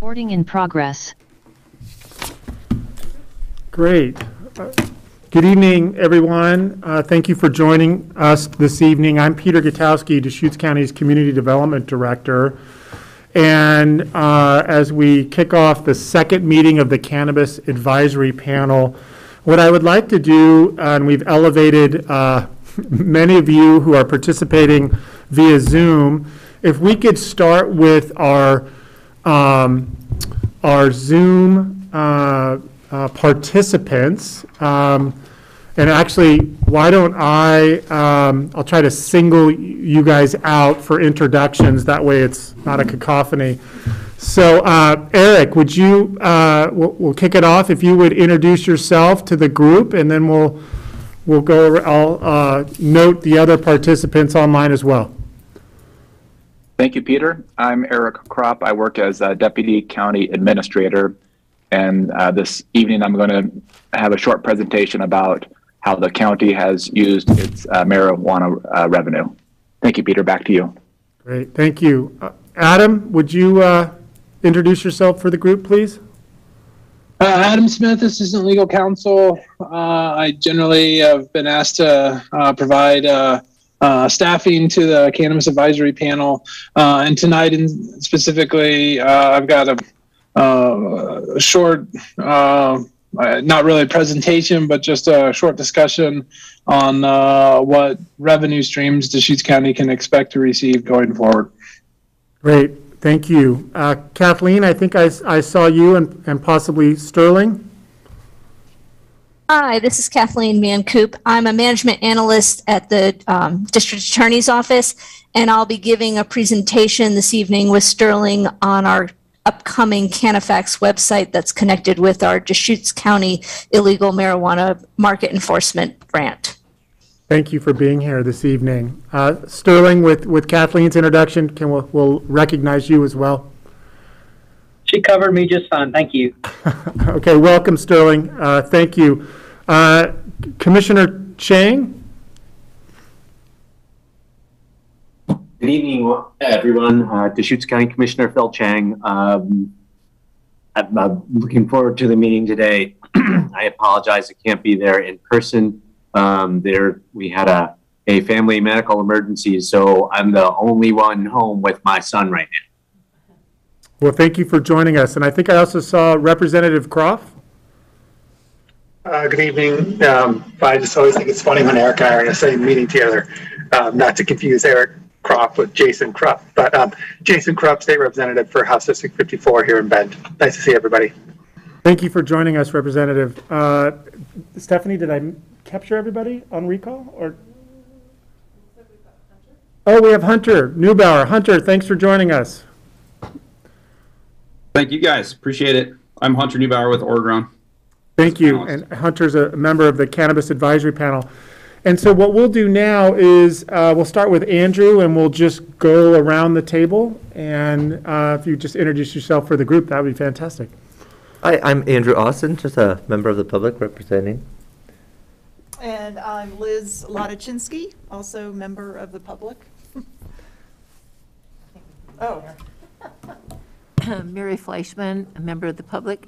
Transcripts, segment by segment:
Recording in progress. Great. Good evening, everyone. Thank you for joining us this evening. I'm Peter Gutowski, Deschutes County's Community Development Director. And as we kick off the second meeting of the Cannabis Advisory Panel, what I would like to do, and we've elevated many of you who are participating via Zoom, if we could start with our Zoom participants. And actually, why don't I'll try to single you guys out for introductions. That way it's not a cacophony. So Eric, would you, we'll kick it off. If you would introduce yourself to the group, and then we'll go over, I'll note the other participants online as well. Thank you, Peter. I'm Eric Kropp. I work as a Deputy County Administrator. And this evening, I'm going to have a short presentation about how the county has used its marijuana revenue. Thank you, Peter. Back to you. Great. Thank you. Adam, would you introduce yourself for the group, please? Adam Smith, Assistant Legal Counsel. I generally have been asked to provide staffing to the Cannabis Advisory Panel. And tonight, specifically, I've got a short, not really a presentation, but just a short discussion on what revenue streams Deschutes County can expect to receive going forward. Great, thank you. Kathleen, I think I saw you and possibly Sterling. Hi, this is Kathleen Mancoop. I'm a management analyst at the District Attorney's Office, and I'll be giving a presentation this evening with Sterling on our upcoming Canifax website that's connected with our Deschutes County illegal marijuana market enforcement grant. Thank you for being here this evening. Sterling, with Kathleen's introduction, we'll recognize you as well. She covered me just fine. Thank you. Okay, welcome, Sterling. Thank you. Commissioner Chang? Good evening, everyone. Deschutes County Commissioner Phil Chang. I'm looking forward to the meeting today. I apologize I can't be there in person. We had a family medical emergency, so I'm the only one home with my son right now. Well, thank you for joining us. And I think I also saw Representative Croft. Good evening. I just always think it's funny when Eric and I are in the same meeting together, not to confuse Eric Kropp with Jason Krupp, but Jason Krupp, State Representative for House District 54 here in Bend. Nice to see everybody. Thank you for joining us, Representative. Stephanie, did I capture everybody on recall? Or? Oh, we have Hunter Neubauer. Hunter, thanks for joining us. Thank you, guys. Appreciate it. I'm Hunter Neubauer with Oregon. Thank you. And Hunter's a member of the Cannabis Advisory Panel. And so what we'll do now is we'll start with Andrew, and we'll just go around the table. And if you just introduce yourself for the group, that would be fantastic. Hi, I'm Andrew Austin, just a member of the public representing. And I'm Liz Latochinsky, also member of the public. Oh. Mary Fleischman, a member of the public.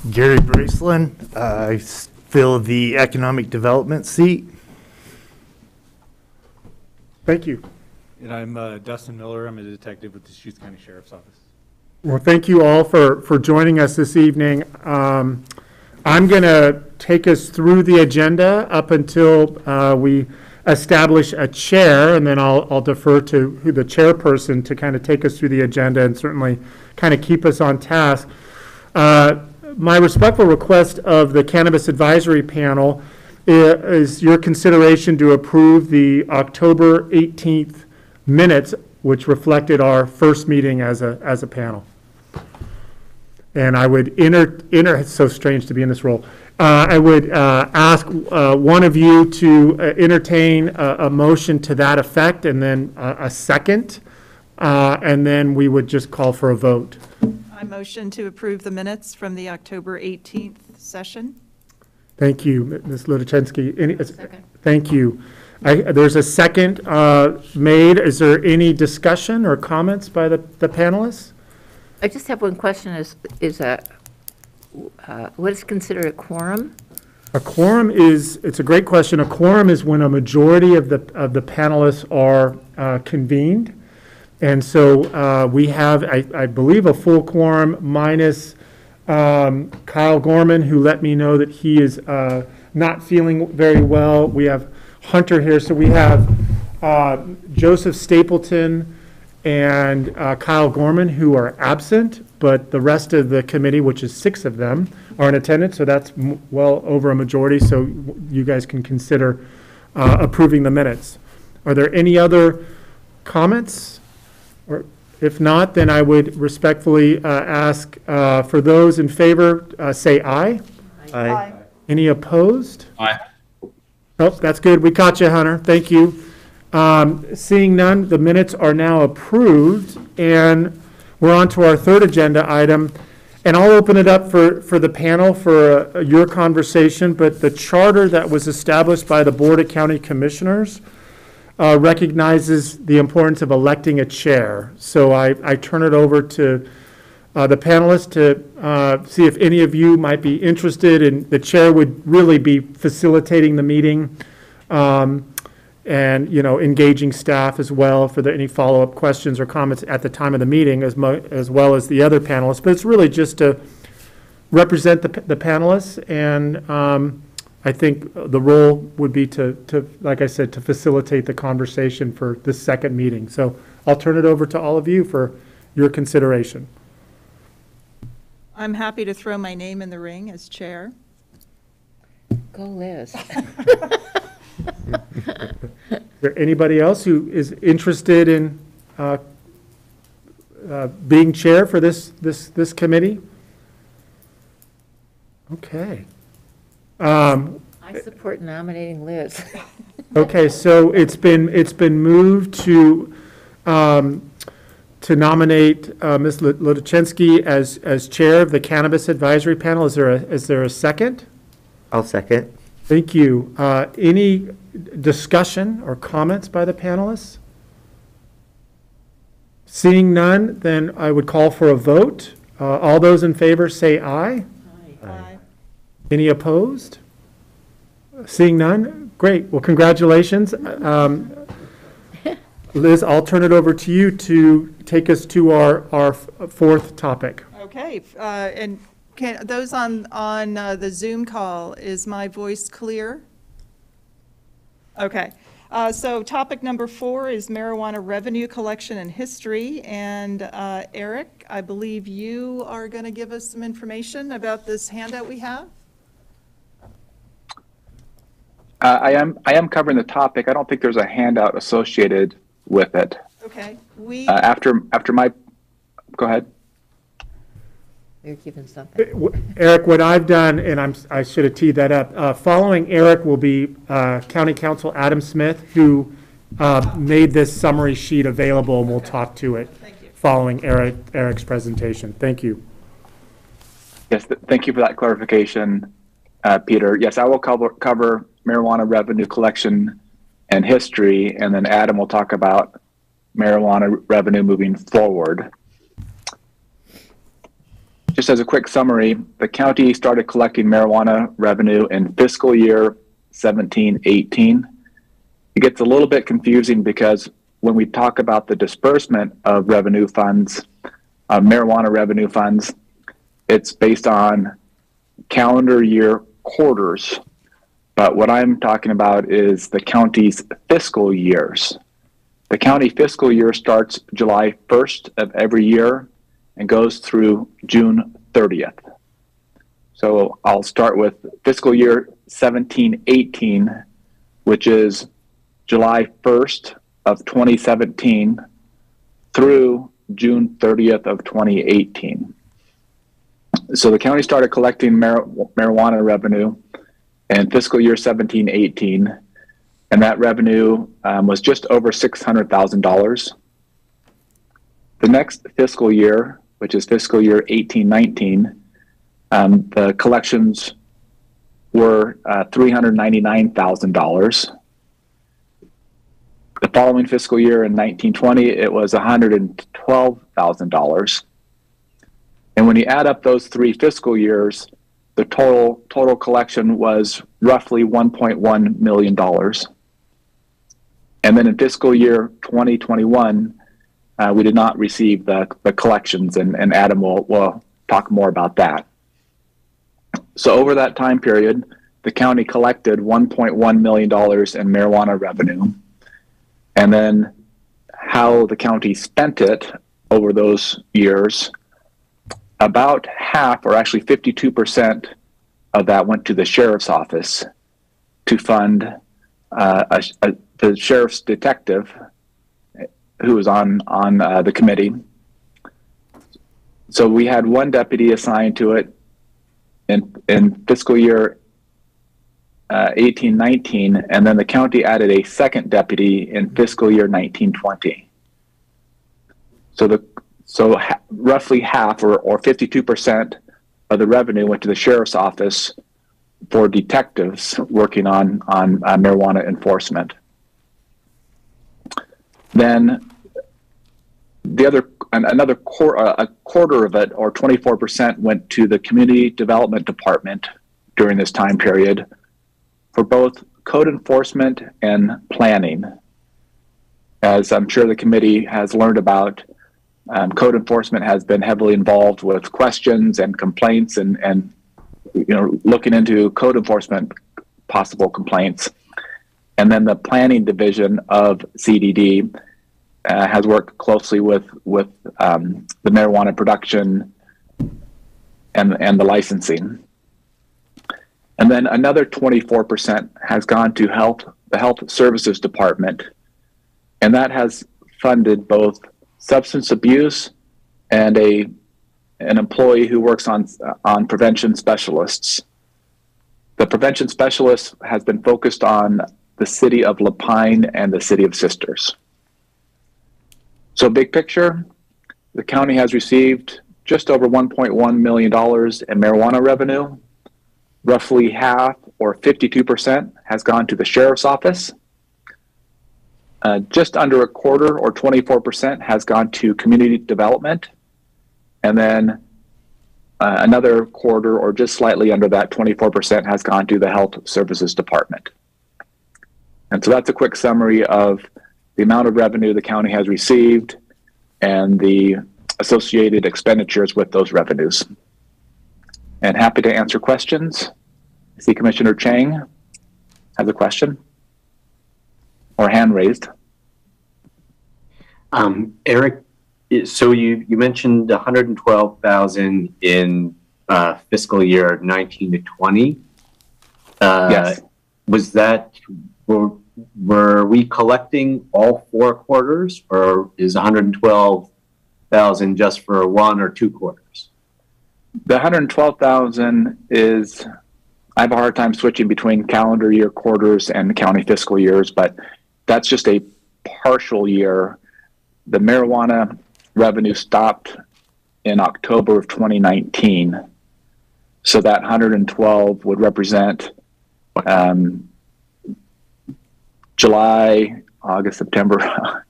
Gary Braceland, I fill the economic development seat. Thank you. And I'm Dustin Miller. I'm a detective with the Deschutes County Sheriff's Office. Well, thank you all for joining us this evening. I'm going to take us through the agenda up until we establish a chair, and then I'll defer to the chairperson to kind of take us through the agenda and certainly kind of keep us on task. My respectful request of the Cannabis Advisory Panel is your consideration to approve the October 18th minutes, which reflected our first meeting as a panel. And I would it's so strange to be in this role. I would ask one of you to entertain a motion to that effect, and then a second, and then we would just call for a vote. I motion to approve the minutes from the October 18th session. Thank you, Ms. Ludaczynski. Thank you. There's a second made. Is there any discussion or comments by the panelists? I just have one question, what is considered a quorum? A quorum it's a great question. A quorum is when a majority of the panelists are convened. And so we have, I believe, a full quorum minus Kyle Gorman, who let me know that he is not feeling very well. We have Hunter here. So we have Joseph Stapleton and Kyle Gorman, who are absent, but the rest of the committee, which is 6 of them, are in attendance. So that's well over a majority. So you guys can consider approving the minutes. Are there any other comments? Or if not, then I would respectfully ask for those in favor, say aye. Aye. Any opposed? Aye. Oh, that's good. We caught you, Hunter. Thank you. Seeing none, the minutes are now approved, and we're on to our third agenda item. And I'll open it up for the panel for your conversation, but the charter that was established by the Board of County Commissioners recognizes the importance of electing a chair. So I turn it over to the panelists to see if any of you might be interested, and the chair would really be facilitating the meeting and engaging staff as well for any follow-up questions or comments at the time of the meeting, as well as the other panelists. But it's really just to represent the panelists, and I think the role would be to, like I said, to facilitate the conversation for this second meeting. So I'll turn it over to all of you for your consideration. I'm happy to throw my name in the ring as chair. Go Liz. Is there anybody else who is interested in being chair for this committee? Okay. I support nominating Liz. Okay, so it's been moved to nominate Ms. Ludaczynski as chair of the Cannabis Advisory Panel. Is there a second? I'll second. Thank you. Any discussion or comments by the panelists? Seeing none, then I would call for a vote. All those in favor say aye. Aye. Any opposed? Seeing none? Great. Well, congratulations. Liz, I'll turn it over to you to take us to our fourth topic. Okay, and those on the Zoom call, is my voice clear? Okay, so topic number 4 is marijuana revenue collection and history. And Eric, I believe you are going to give us some information about this handout we have. I am covering the topic. I don't think there's a handout associated with it. Okay. After my, go ahead. You're keeping something. Eric, what I've done, and I should have teed that up, following Eric will be County Counsel Adam Smith, who made this summary sheet available, and we'll talk to it following Eric's presentation. Thank you. Yes, thank you for that clarification, Peter. Yes, I will cover marijuana revenue collection and history, and then Adam will talk about marijuana revenue moving forward. Just as a quick summary, the county started collecting marijuana revenue in fiscal year 17-18. It gets a little bit confusing because when we talk about the disbursement of revenue funds, marijuana revenue funds, it's based on calendar year quarters. But what I'm talking about is the county's fiscal years. The county fiscal year starts July 1st of every year and goes through June 30th. So I'll start with fiscal year 17-18, which is July 1st of 2017 through June 30th of 2018. So the county started collecting marijuana revenue in fiscal year 17-18, and that revenue was just over $600,000. The next fiscal year, which is fiscal year 18-19, the collections were $399,000. The following fiscal year in 1920, it was $112,000. And when you add up those 3 fiscal years, the total collection was roughly $1.1 million. And then in fiscal year 2021, we did not receive the collections, and Adam will talk more about that. So over that time period, the county collected $1.1 million in marijuana revenue. And then how the county spent it over those years, about half, or actually 52% of that, went to the sheriff's office to fund the sheriff's detective who was on the committee. So we had one deputy assigned to it in fiscal year 18-19, and then the county added a second deputy in fiscal year 19-20. So roughly half, or 52% of the revenue went to the sheriff's office for detectives working on marijuana enforcement. Then another quarter of it, or 24%, went to the community development department during this time period for both code enforcement and planning. As I'm sure the committee has learned about, code enforcement has been heavily involved with questions and complaints, and looking into code enforcement possible complaints. And then the planning division of CDD has worked closely with the marijuana production and the licensing. And then another 24% has gone to the health services department, and that has funded both substance abuse and an employee who works on prevention specialists. The prevention specialist has been focused on the city of La Pine and the city of Sisters. So big picture, the county has received just over $1.1 million in marijuana revenue. Roughly half, or 52%, has gone to the sheriff's office. Just under a quarter, or 24%, has gone to community development. And then another quarter, or just slightly under that, 24%, has gone to the health services department. And so that's a quick summary of the amount of revenue the county has received and the associated expenditures with those revenues. And happy to answer questions. I see Commissioner Chang has a question or hand raised. Eric, so you mentioned 112,000 in fiscal year 19 to 20. Yes. Was that, were we collecting all 4 quarters, or is 112,000 just for 1 or 2 quarters? The 112,000 is, I have a hard time switching between calendar year quarters and county fiscal years, but that's just a partial year. The marijuana revenue stopped in October of 2019. So that 112 would represent July, August, September,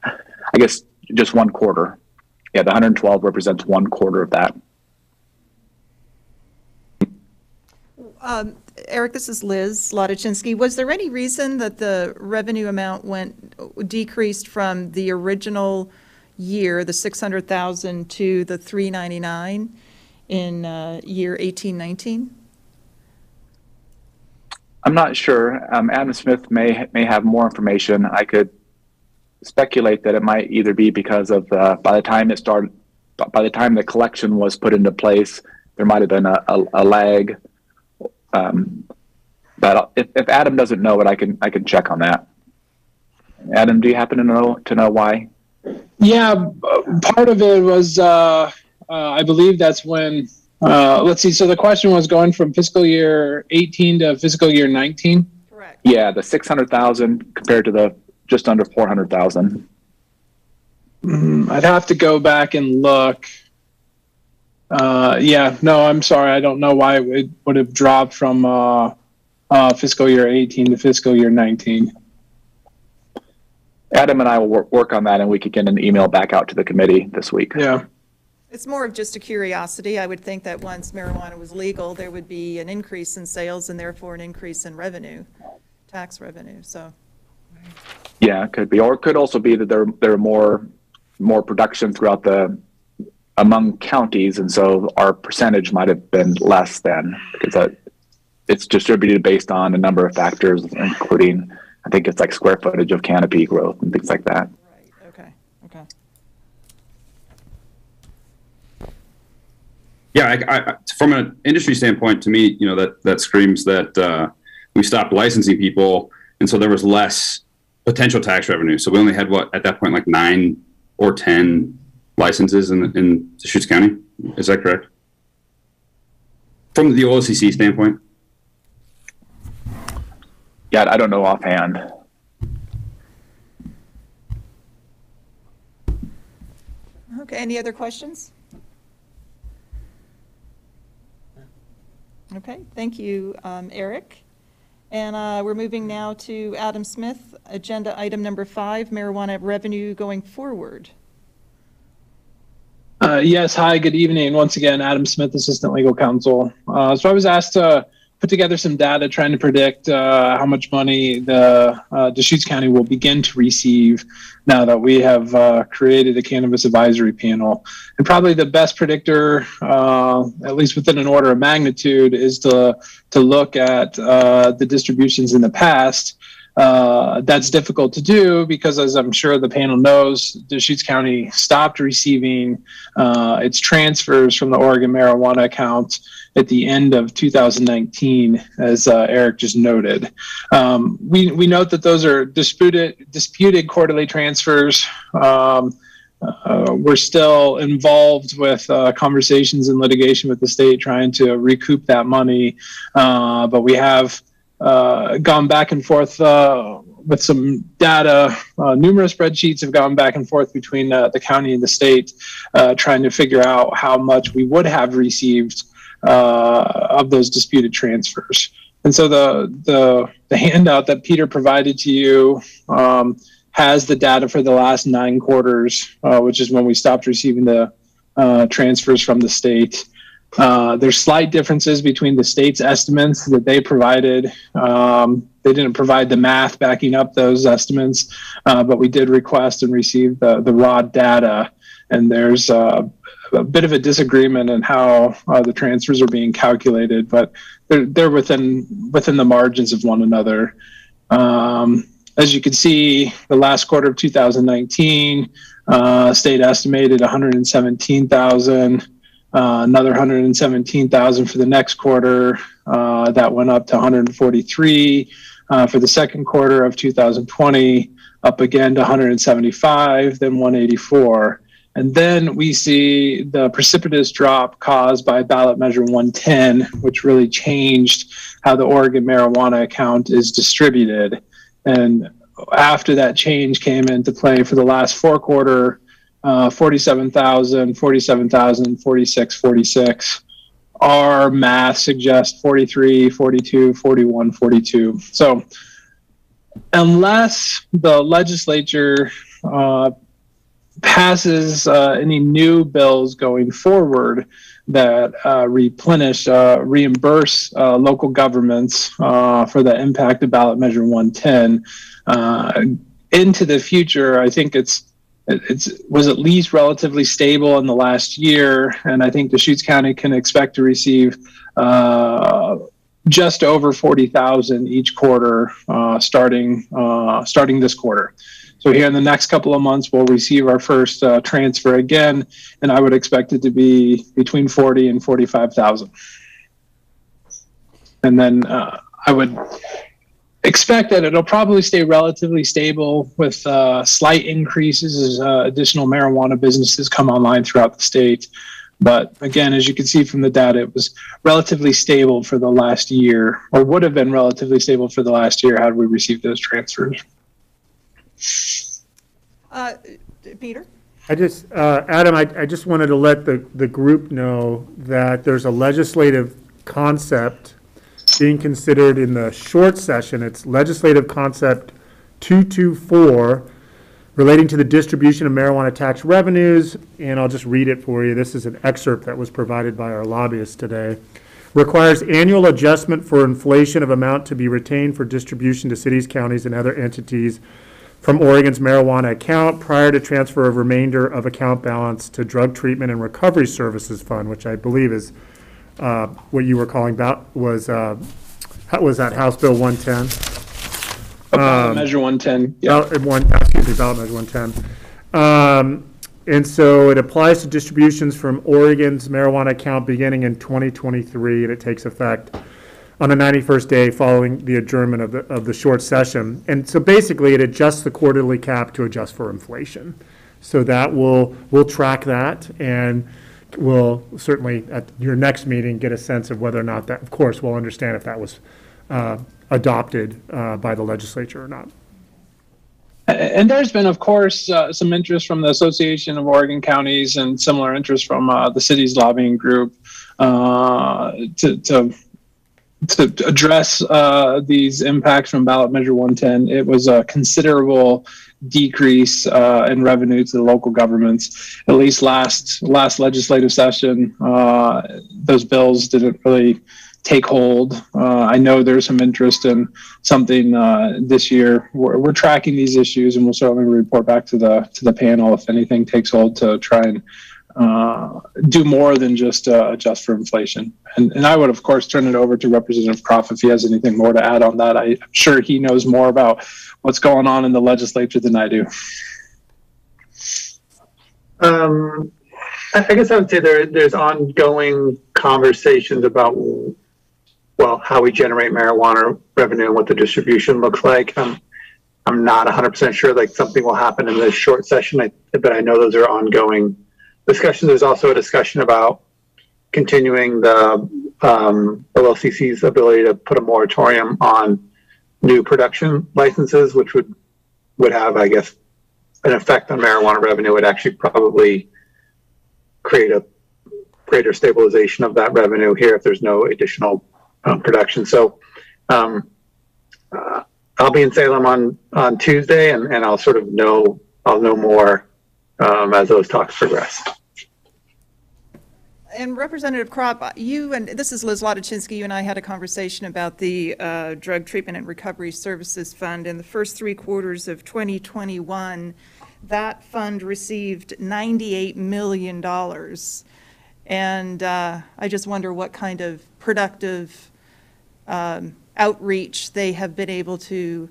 I guess just 1 quarter. Yeah, the 112 represents 1 quarter of that. Eric, this is Liz Latochinsky. Was there any reason that the revenue amount decreased from the original year, the 600,000, to the 399 in year 18-19? I'm not sure. Adam Smith may have more information. I could speculate that it might either be because of by the time the collection was put into place, there might have been a lag. But if Adam doesn't know it, I can check on that. Adam, do you happen to know why? Yeah, part of it was I believe that's when. Let's see. So the question was going from fiscal year 18 to fiscal year 19. Correct. Yeah, the 600,000 compared to the just under 400,000. I'd have to go back and look. Yeah, no, I'm sorry. I don't know why it would have dropped from fiscal year 18 to fiscal year 19. Adam and I will work on that, and we could get an email back out to the committee this week. Yeah. It's more of just a curiosity. I would think that once marijuana was legal, there would be an increase in sales and therefore an increase in revenue, tax revenue, so. Yeah, it could be, or it could also be that there are more production throughout among counties, and so our percentage might have been less then, because it's distributed based on a number of factors, including, I think it's like square footage of canopy growth and things like that. Right, okay. Yeah, I, from an industry standpoint, to me, that screams that we stopped licensing people, and so there was less potential tax revenue. So we only had at that point, like 9 or 10 licenses in Deschutes County. Is that correct? From the OLCC standpoint? Yeah, I don't know offhand. Okay, any other questions? Okay, thank you, Eric. And we're moving now to Adam Smith, agenda item number 5, marijuana revenue going forward. Yes, hi, good evening. Once again, Adam Smith, Assistant Legal Counsel. So I was asked to put together some data trying to predict how much money the Deschutes County will begin to receive now that we have created a cannabis advisory panel. And probably the best predictor, at least within an order of magnitude, is to look at the distributions in the past. That's difficult to do because, as I'm sure the panel knows, Deschutes County stopped receiving its transfers from the Oregon marijuana account at the end of 2019, as Eric just noted. We note that those are disputed quarterly transfers. We're still involved with conversations and litigation with the state trying to recoup that money, but we have gone back and forth with some data. Numerous spreadsheets have gone back and forth between the county and the state, trying to figure out how much we would have received of those disputed transfers. And so the handout that Peter provided to you has the data for the last 9 quarters, which is when we stopped receiving the transfers from the state. There's slight differences between the state's estimates that they provided. They didn't provide the math backing up those estimates, but we did request and receive the raw data. And there's a bit of a disagreement in how the transfers are being calculated, but they're within the margins of one another. As you can see, the last quarter of 2019, state estimated 117,000. Another 117,000 for the next quarter. That went up to 143 for the second quarter of 2020, up again to 175, then 184. And then we see the precipitous drop caused by ballot measure 110, which really changed how the Oregon marijuana account is distributed. And after that change came into play for the last 4 quarter, 47,000, 47,000, 46, 46. Our math suggests 43, 42, 41, 42. So unless the legislature passes any new bills going forward that reimburse local governments for the impact of ballot measure 110 into the future, I think it was at least relatively stable in the last year, and I think Deschutes County can expect to receive just over 40,000 each quarter, starting this quarter. So here in the next couple of months, we'll receive our first transfer again, and I would expect it to be between 40 and 45,000. And then I would expect that it'll probably stay relatively stable with slight increases as additional marijuana businesses come online throughout the state. But again, as you can see from the data, it was relatively stable for the last year, or would have been relatively stable for the last year had we received those transfers. Peter? Adam, I just wanted to let the group know that there's a legislative concept being considered in the short session. It's Legislative Concept 224 relating to the distribution of marijuana tax revenues, and I'll just read it for you. This is an excerpt that was provided by our lobbyist today. Requires annual adjustment for inflation of amount to be retained for distribution to cities, counties, and other entities from Oregon's marijuana account prior to transfer of remainder of account balance to Drug Treatment and Recovery Services Fund, which I believe is what you were calling about, was that House Bill 110? Measure 110. Yeah. Ballot Measure 110. And so it applies to distributions from Oregon's marijuana account beginning in 2023, and it takes effect on the 91st day following the adjournment of the short session. And so basically, it adjusts the quarterly cap to adjust for inflation. So that we'll track that, and we'll certainly at your next meeting get a sense of whether or not that, of course, we'll understand if that was adopted by the legislature or not. And there's been, of course, some interest from the Association of Oregon Counties and similar interest from the city's lobbying group to address these impacts from ballot measure 110. It was a considerable decrease in revenue to the local governments. At least last legislative session, those bills didn't really take hold. I know there's some interest in something this year. We're tracking these issues, and we'll certainly report back to the panel if anything takes hold to try and do more than just adjust for inflation. And I would, of course, turn it over to Representative Croft if he has anything more to add on that. I'm sure he knows more about what's going on in the legislature than I do. I guess I would say there's ongoing conversations about, well, how we generate marijuana revenue and what the distribution looks like. I'm not 100% sure like something will happen in this short session, but I know those are ongoing discussions. There's also a discussion about continuing the LLCC's ability to put a moratorium on new production licenses, which would have, I guess, an effect on marijuana revenue. It would actually probably create a greater stabilization of that revenue here if there's no additional production. So I'll be in Salem on Tuesday, and I'll sort of know more as those talks progress. And Representative Kropp, you and this is Liz Latochinsky, you and I had a conversation about the Drug Treatment and Recovery Services Fund. In the first 3 quarters of 2021, that fund received $98 million. And I just wonder what kind of productive outreach they have been able to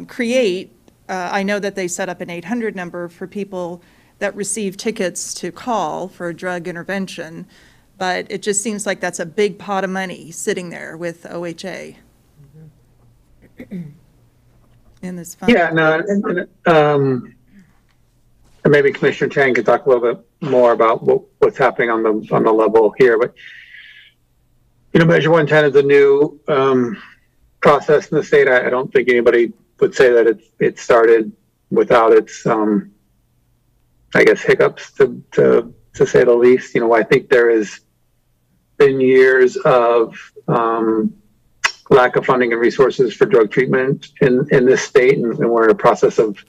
create. I know that they set up an 800 number for people that receive tickets to call for a drug intervention, but it just seems like that's a big pot of money sitting there with OHA in this fund. Yeah, no, and maybe Commissioner Chang could talk a little bit more about what's happening on the level here. But Measure 110 is a new process in the state. I don't think anybody would say that it started without its I guess hiccups to say the least. I think there has been years of lack of funding and resources for drug treatment in this state, and we're in a process of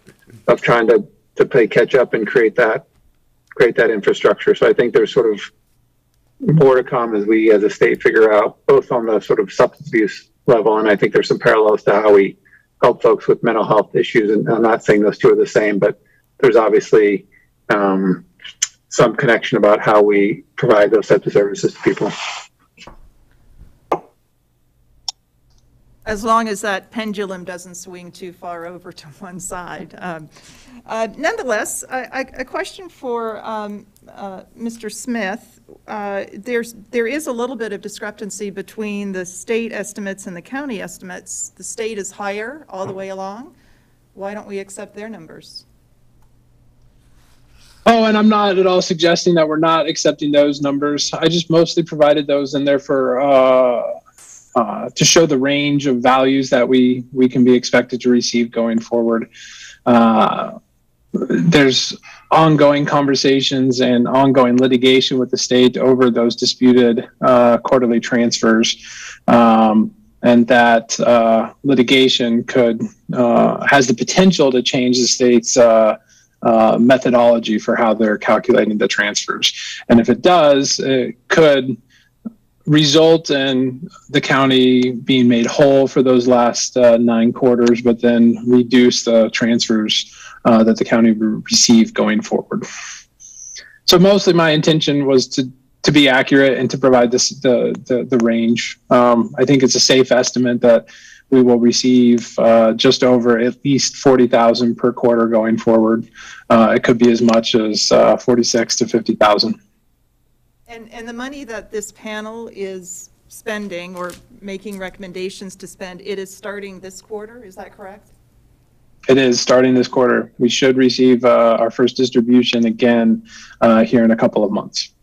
trying to play catch up and create that infrastructure. So I think there's sort of more to come as we as a state figure out both on the sort of substance abuse level, and I think there's some parallels to how we help folks with mental health issues. And I'm not saying those two are the same, but there's obviously some connection about how we provide those types of services to people. As long as that pendulum doesn't swing too far over to one side. Nonetheless, a question for Mr. Smith. There is a little bit of discrepancy between the state estimates and the county estimates. The state is higher all the way along. Why don't we accept their numbers? Oh, and I'm not at all suggesting that we're not accepting those numbers. I just mostly provided those in there for to show the range of values that we can be expected to receive going forward. there's ongoing conversations and ongoing litigation with the state over those disputed quarterly transfers, and that litigation has the potential to change the state's methodology for how they're calculating the transfers. And if it does, it could result in the county being made whole for those last 9 quarters, but then reduce the transfers that the county will receive going forward. So mostly my intention was to be accurate and to provide the range. I think it's a safe estimate that we will receive just over at least 40,000 per quarter going forward. It could be as much as 46 to 50,000. And the money that this panel is spending or making recommendations to spend, it is starting this quarter, is that correct? It is starting this quarter. We should receive our first distribution again here in a couple of months.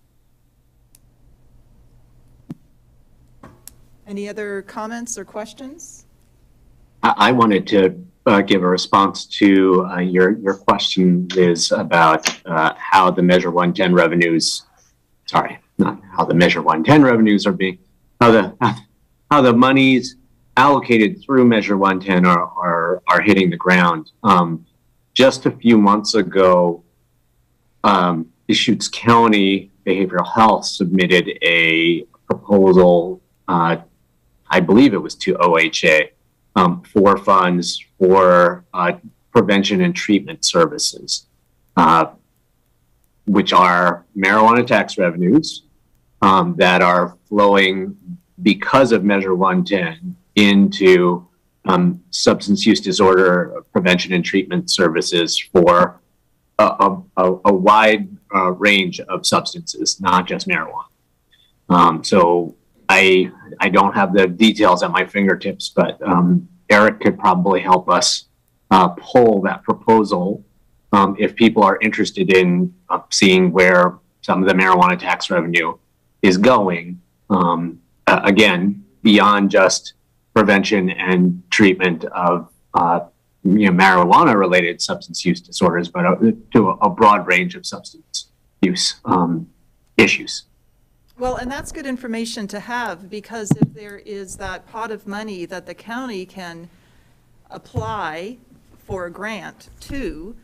Any other comments or questions? I wanted to give a response to your question, Liz, about how the Measure 110 revenues, sorry, not how the Measure 110 revenues are being, how the monies allocated through Measure 110 are hitting the ground. Just a few months ago, Deschutes County Behavioral Health submitted a proposal, I believe it was to OHA, for funds for prevention and treatment services, which are marijuana tax revenues that are flowing because of Measure 110 into substance use disorder prevention and treatment services for a wide range of substances, not just marijuana. So I don't have the details at my fingertips, but Eric could probably help us pull that proposal if people are interested in seeing where some of the marijuana tax revenue is going. Again, beyond just prevention and treatment of marijuana-related substance use disorders, but to a broad range of substance use issues. Well, and that's good information to have, because if there is that pot of money that the county can apply for a grant to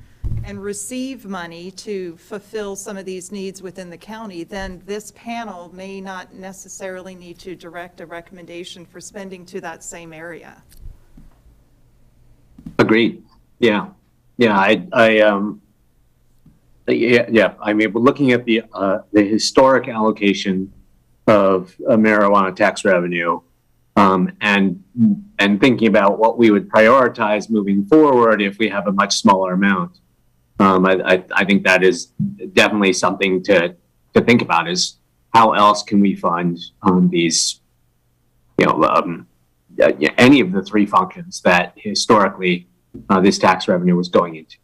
and receive money to fulfill some of these needs within the county, then this panel may not necessarily need to direct a recommendation for spending to that same area. Agreed. Yeah. Yeah. I mean, we're looking at the historic allocation of marijuana tax revenue, and thinking about what we would prioritize moving forward if we have a much smaller amount. I think that is definitely something to think about, is how else can we fund these, any of the 3 functions that historically this tax revenue was going into.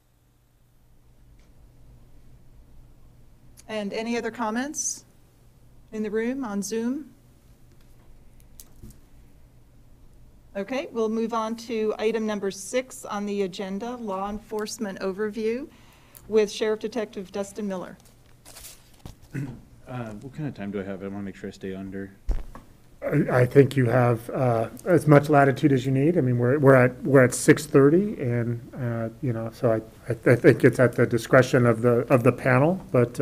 And any other comments in the room on Zoom? Okay, we'll move on to item number 6 on the agenda, law enforcement overview, with Sheriff Detective Dustin Miller. What kind of time do I have? I want to make sure I stay under. I think you have as much latitude as you need. I mean, we're at 6:30, and so I think it's at the discretion of the panel. But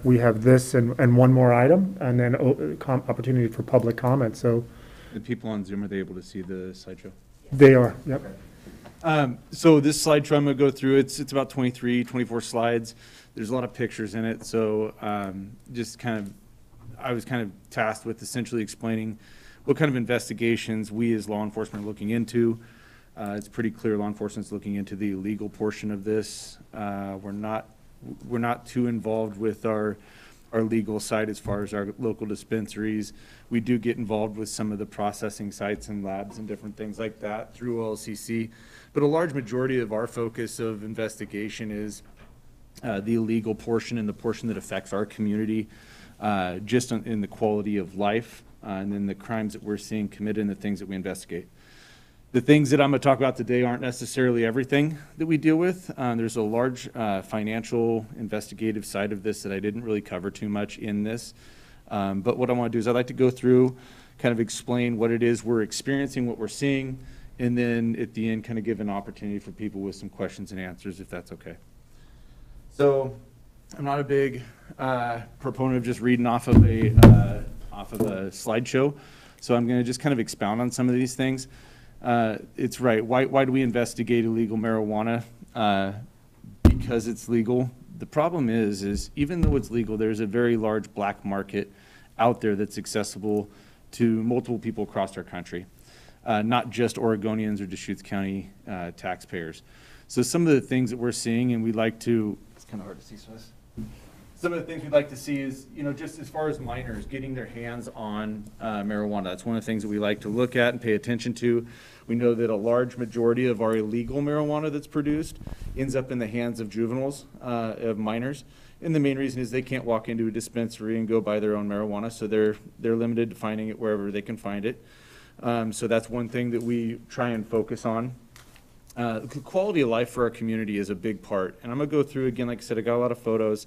we have this and one more item, and then opportunity for public comment. So The people on Zoom, are they able to see the slideshow? They are. Yep. So this slideshow I'm going to go through. It's about 24 slides. There's a lot of pictures in it. So I was kind of tasked with essentially explaining what kind of investigations we as law enforcement are looking into. It's pretty clear law enforcement's looking into the legal portion of this. We're not too involved with our legal side as far as our local dispensaries. We do get involved with some of the processing sites and labs and different things like that through OLCC. But a large majority of our focus of investigation is the illegal portion and the portion that affects our community, just in the quality of life, and then the crimes that we're seeing committed and the things that we investigate. The things that I'm going to talk about today aren't necessarily everything that we deal with. There's a large financial investigative side of this that I didn't really cover too much in this. But what I want to do is I'd like to go through, kind of explain what it is we're experiencing, what we're seeing, and then at the end kind of give an opportunity for people with some questions and answers, if that's okay. So I'm not a big proponent of just reading off of a slideshow. So I'm going to just kind of expound on some of these things. It's right. Why do we investigate illegal marijuana? Because it's legal. The problem is even though it's legal, there's a very large black market out there that's accessible to multiple people across our country, not just Oregonians or Deschutes County taxpayers. So some of the things that we're seeing, and we'd like to, it's kind of hard to see some of the things we'd like to see is, just as far as minors getting their hands on marijuana. That's one of the things that we like to look at and pay attention to. We know that a large majority of our illegal marijuana that's produced ends up in the hands of juveniles, of minors. And the main reason is they can't walk into a dispensary and go buy their own marijuana, so they're limited to finding it wherever they can find it. So that's one thing that we try and focus on. Quality of life for our community is a big part. And I'm going to go through, again, like I said, I got a lot of photos.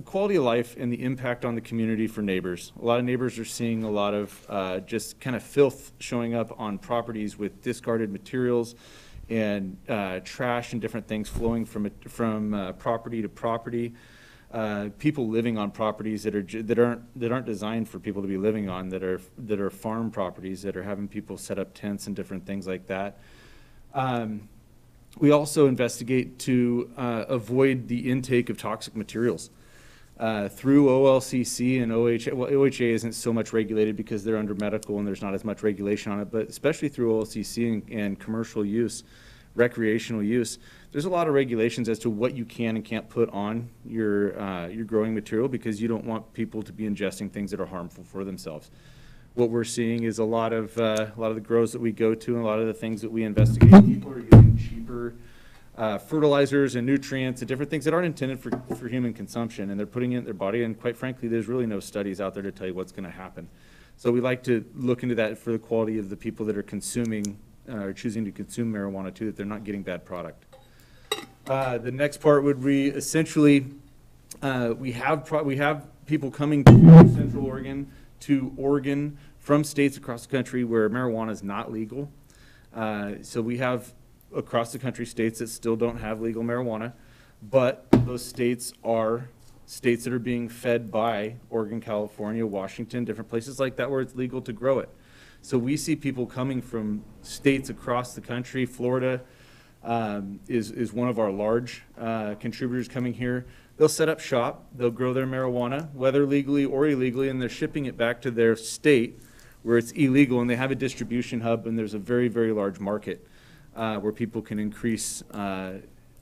Quality of life and the impact on the community for neighbors. A lot of neighbors are seeing a lot of just kind of filth showing up on properties with discarded materials and trash and different things flowing from property to property. People living on properties that aren't designed for people to be living on, that are farm properties that are having people set up tents and different things like that. We also investigate to avoid the intake of toxic materials through OLCC and OHA. Well, OHA isn't so much regulated because they're under medical and there's not as much regulation on it, but especially through OLCC and commercial use, recreational use, there's a lot of regulations as to what you can and can't put on your growing material, because you don't want people to be ingesting things that are harmful for themselves. What we're seeing is a lot of the grows that we go to and a lot of the things that we investigate, people are using cheaper fertilizers and nutrients and different things that aren't intended for human consumption, and they're putting it in their body, and quite frankly, there's really no studies out there to tell you what's going to happen. So we like to look into that for the quality of the people that are consuming or choosing to consume marijuana too, that they're not getting bad product. The next part would be essentially we have people coming to Central Oregon, to Oregon from states across the country where marijuana is not legal. So we have across the country states that still don't have legal marijuana, but those states are states that are being fed by Oregon, California, Washington, different places like that where it's legal to grow it. So we see people coming from states across the country. Florida is one of our large contributors coming here. They'll set up shop, they'll grow their marijuana, whether legally or illegally, and they're shipping it back to their state where it's illegal, and they have a distribution hub, and there's a very, very large market where people can increase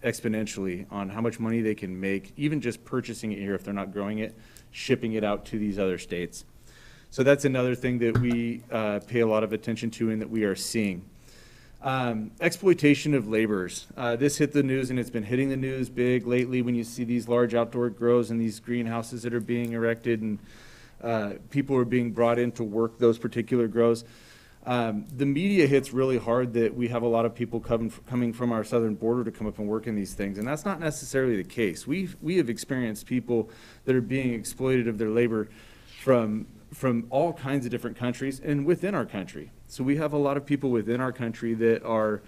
exponentially on how much money they can make, even just purchasing it here if they're not growing it, shipping it out to these other states. So that's another thing that we pay a lot of attention to and that we are seeing. Exploitation of laborers. This hit the news, and it's been hitting the news big lately when you see these large outdoor grows and these greenhouses that are being erected, and people are being brought in to work those particular grows. The media hits really hard that we have a lot of people coming from our southern border to come up and work in these things, and that's not necessarily the case. We have experienced people that are being exploited of their labor from all kinds of different countries and within our country. So we have a lot of people within our country that are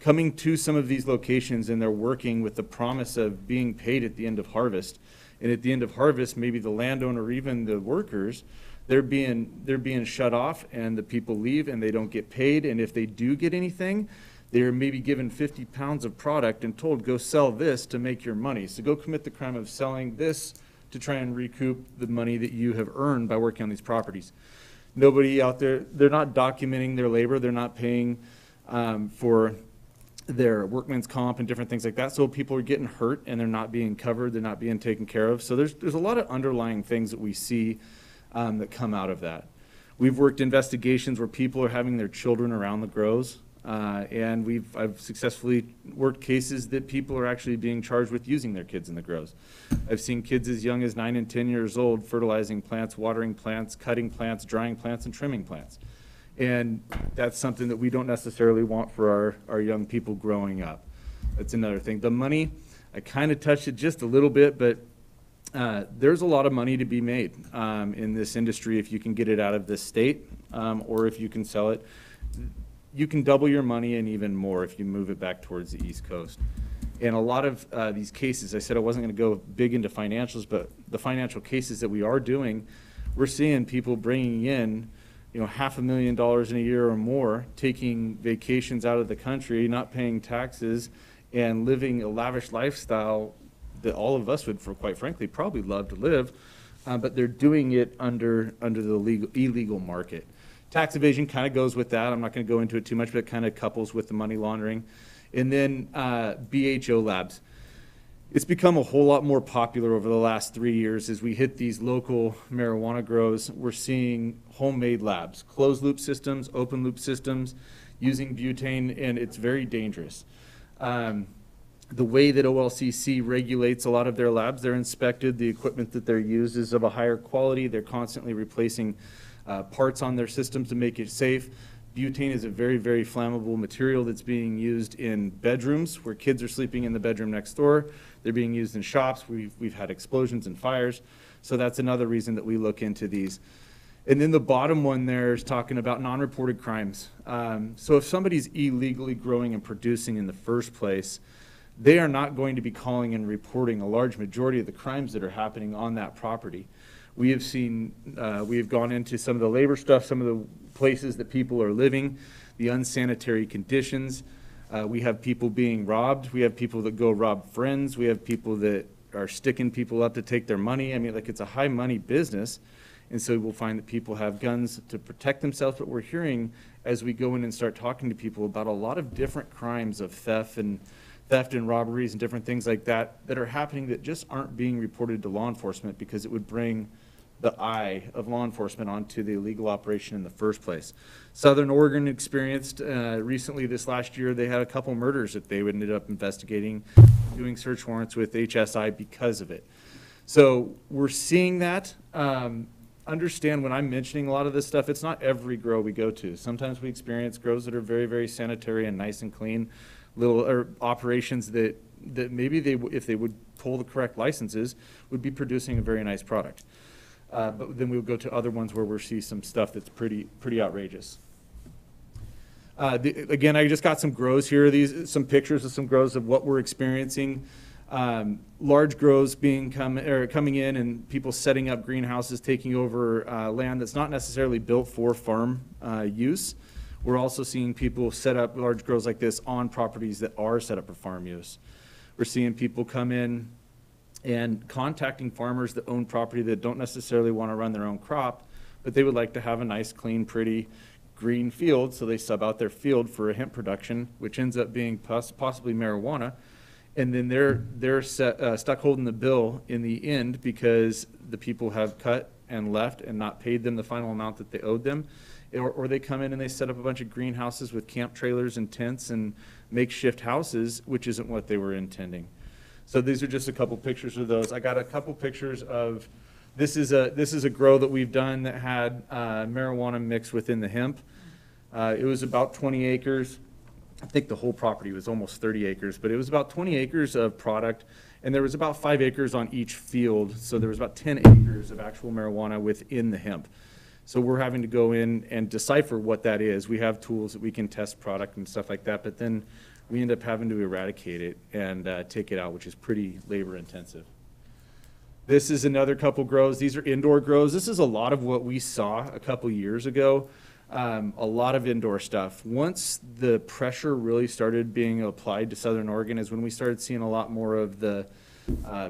coming to some of these locations, and they're working with the promise of being paid at the end of harvest. And at the end of harvest, maybe the landowner or even the workers, they're being shut off, and the people leave and they don't get paid. And if they do get anything, they're maybe given 50 pounds of product and told, go sell this to make your money. So go commit the crime of selling this to try and recoup the money that you have earned by working on these properties. Nobody out there, they're not documenting their labor, they're not paying for their workman's comp and different things like that. So people are getting hurt and they're not being covered, they're not being taken care of. So there's a lot of underlying things that we see that come out of that. We've worked investigations where people are having their children around the grows, and I've successfully worked cases that people are actually being charged with using their kids in the grows. I've seen kids as young as 9 and 10 years old fertilizing plants, watering plants, cutting plants, drying plants, and trimming plants. And that's something that we don't necessarily want for our young people growing up. That's another thing. The money, I kind of touched it just a little bit, but there's a lot of money to be made in this industry if you can get it out of this state, or if you can sell it. You can double your money and even more if you move it back towards the East Coast. And a lot of these cases, I said I wasn't going to go big into financials, but the financial cases that we are doing, we're seeing people bringing in, $500,000 in a year or more, taking vacations out of the country, not paying taxes, and living a lavish lifestyle that all of us would, quite frankly, probably love to live, but they're doing it under the illegal market. Tax evasion kind of goes with that. I'm not going to go into it too much, but it kind of couples with the money laundering. And then BHO labs. It's become a whole lot more popular over the last 3 years as we hit these local marijuana grows. We're seeing homemade labs, closed loop systems, open loop systems, using butane, and it's very dangerous. The way that OLCC regulates a lot of their labs, they're inspected, the equipment that they're used is of a higher quality, they're constantly replacing parts on their systems to make it safe. Butane is a very, very flammable material that's being used in bedrooms where kids are sleeping in the bedroom next door. They're being used in shops. We've had explosions and fires. So that's another reason that we look into these. And then the bottom one there is talking about non-reported crimes. So if somebody's illegally growing and producing in the first place, they are not going to be calling and reporting a large majority of the crimes that are happening on that property. We have seen, we have gone into some of the labor stuff, some of the places that people are living, the unsanitary conditions. We have people being robbed. We have people that go rob friends. We have people that are sticking people up to take their money. I mean, like, it's a high money business. And so we'll find that people have guns to protect themselves, but we're hearing as we go in and start talking to people about a lot of different crimes of theft and robberies and different things like that that are happening that just aren't being reported to law enforcement because it would bring the eye of law enforcement onto the illegal operation in the first place. Southern Oregon experienced recently this last year, they had a couple murders that they ended up investigating, doing search warrants with HSI because of it. So we're seeing that. Understand when I'm mentioning a lot of this stuff, it's not every grow we go to. Sometimes we experience grows that are very, very sanitary and nice and clean, little operations that maybe if they would pull the correct licenses, would be producing a very nice product. But then we'll go to other ones where we'll see some stuff that's pretty outrageous. Again, I just got some grows here. Some pictures of some grows of what we're experiencing. Large grows coming in and people setting up greenhouses, taking over land that's not necessarily built for farm use. We're also seeing people set up large grows like this on properties that are set up for farm use. We're seeing people come in and contacting farmers that own property that don't necessarily want to run their own crop, but they would like to have a nice, clean, pretty green field, so they sub out their field for a hemp production, which ends up being possibly marijuana, and then they're stuck holding the bill in the end because the people have cut and left and not paid them the final amount that they owed them, or they come in and they set up a bunch of greenhouses with camp trailers and tents and makeshift houses, which isn't what they were intending. So these are just a couple pictures of those. I got a couple pictures of, this is a grow that we've done that had marijuana mixed within the hemp. It was about 20 acres. I think the whole property was almost 30 acres, but it was about 20 acres of product, and there was about 5 acres on each field. So there was about 10 acres of actual marijuana within the hemp. So we're having to go in and decipher what that is. We have tools that we can test product and stuff like that, but then we end up having to eradicate it and take it out, which is pretty labor intensive. This is another couple grows. These are indoor grows. This is a lot of what we saw a couple years ago. A lot of indoor stuff. Once the pressure really started being applied to Southern Oregon is when we started seeing a lot more of the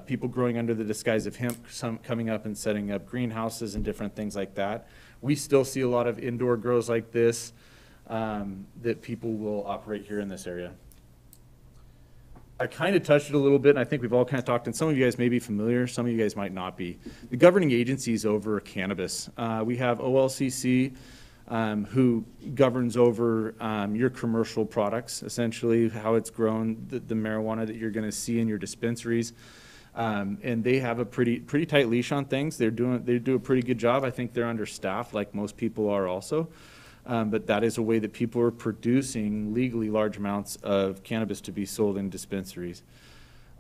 people growing under the disguise of hemp, some coming up and setting up greenhouses and different things like that. We still see a lot of indoor grows like this that people will operate here in this area. I kind of touched it a little bit, and I think we've all kind of talked, and some of you guys may be familiar, some of you guys might not be. The governing agencies over cannabis. We have OLCC, who governs over your commercial products, essentially how it's grown, the marijuana that you're going to see in your dispensaries. And they have a pretty tight leash on things. They do a pretty good job. I think they're understaffed, like most people are also. But that is a way that people are producing legally large amounts of cannabis to be sold in dispensaries.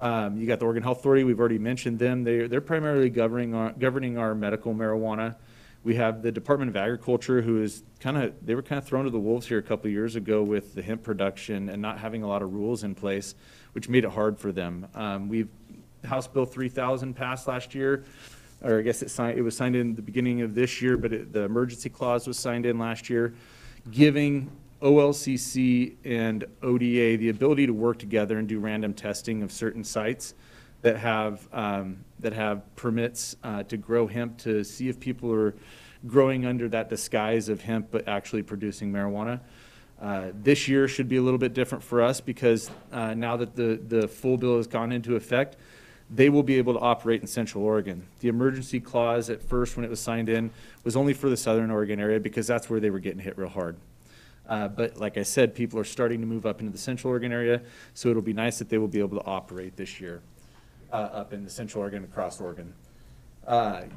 You got the Oregon Health Authority. We've already mentioned them. They're primarily governing our medical marijuana. We have the Department of Agriculture, who is they were kind of thrown to the wolves here a couple of years ago with the hemp production and not having a lot of rules in place, which made it hard for them. House Bill 3000 passed last year, or I guess it was signed in the beginning of this year, but the emergency clause was signed in last year, giving OLCC and ODA the ability to work together and do random testing of certain sites that have permits to grow hemp, to see if people are growing under that disguise of hemp but actually producing marijuana. This year should be a little bit different for us because now that the full bill has gone into effect, they will be able to operate in Central Oregon. The emergency clause at first when it was signed in was only for the Southern Oregon area because that's where they were getting hit real hard. But like I said, people are starting to move up into the Central Oregon area, so it'll be nice that they will be able to operate this year up in the Central Oregon, across Oregon.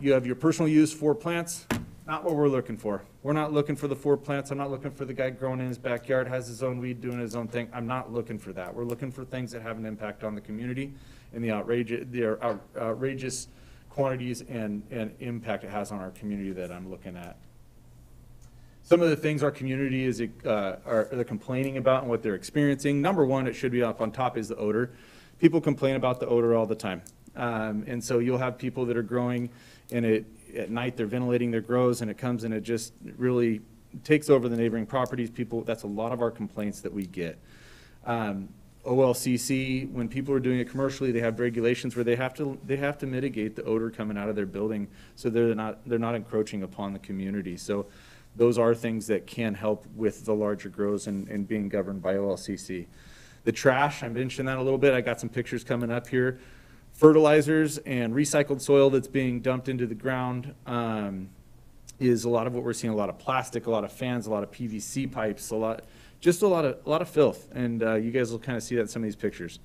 You have your personal use 4 plants, not what we're looking for. We're not looking for the 4 plants. I'm not looking for the guy growing in his backyard, has his own weed, doing his own thing. I'm not looking for that. We're looking for things that have an impact on the community and the outrageous quantities and impact it has on our community that I'm looking at. Some of the things our community is they're complaining about and what they're experiencing. Number one, it should be up on top, is the odor. People complain about the odor all the time. And so you'll have people that are growing and at night they're ventilating their grows and it comes and it just really takes over the neighboring properties. That's a lot of our complaints that we get. OLCC, when people are doing it commercially, they have regulations where they have to mitigate the odor coming out of their building so they're not encroaching upon the community. So those are things that can help with the larger grows and being governed by OLCC. The trash, I mentioned that a little bit. I got some pictures coming up here. Fertilizers and recycled soil that's being dumped into the ground is a lot of what we're seeing. A lot of plastic, a lot of fans, a lot of PVC pipes, a lot of filth. And you guys will kind of see that in some of these pictures.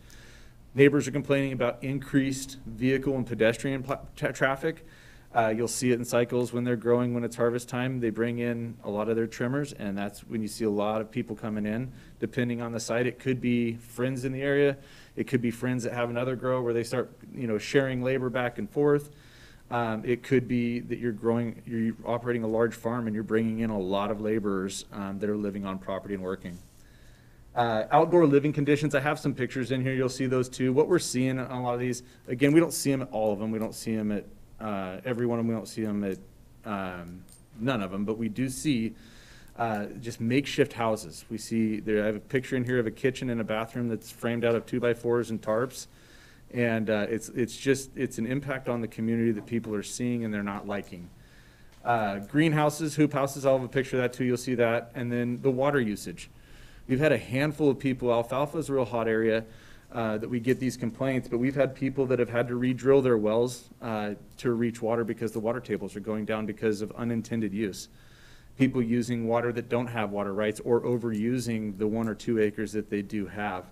Neighbors are complaining about increased vehicle and pedestrian traffic. You'll see it in cycles when they're growing, when it's harvest time. They bring in a lot of their trimmers, and that's when you see a lot of people coming in, depending on the site. It could be friends in the area. It could be friends that have another grow where they start, sharing labor back and forth. It could be that you're operating a large farm and you're bringing in a lot of laborers that are living on property and working. Outdoor living conditions, I have some pictures in here. You'll see those too. What we're seeing on a lot of these, again, we don't see them at all of them. We don't see them at every one of them. We don't see them at none of them, but we do see just makeshift houses. We see I have a picture in here of a kitchen and a bathroom that's framed out of 2x4s and tarps. And it's an impact on the community that people are seeing and they're not liking. Greenhouses, hoop houses, I'll have a picture of that too, you'll see that. And then the water usage. We've had a handful of people, alfalfa is a real hot area, that we get these complaints, but we've had people that have had to re-drill their wells to reach water because the water tables are going down because of unintended use. People using water that don't have water rights or overusing the 1 or 2 acres that they do have.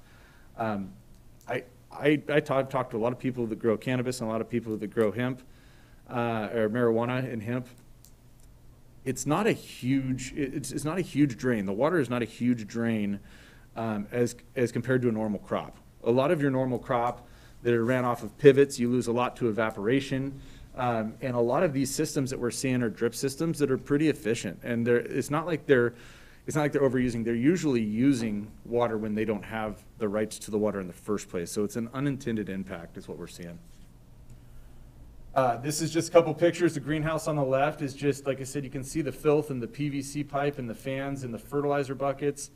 I've talked to a lot of people that grow cannabis and a lot of people that grow hemp or marijuana and hemp. It's not a huge drain. The water is not a huge drain as compared to a normal crop. A lot of your normal crop that are ran off of pivots, you lose a lot to evaporation. And a lot of these systems that we're seeing are drip systems that are pretty efficient. And it's not like they're overusing. They're usually using water when they don't have the rights to the water in the first place. So it's an unintended impact is what we're seeing. This is just a couple pictures. The greenhouse on the left is just, like I said, you can see the filth and the PVC pipe and the fans and the fertilizer buckets.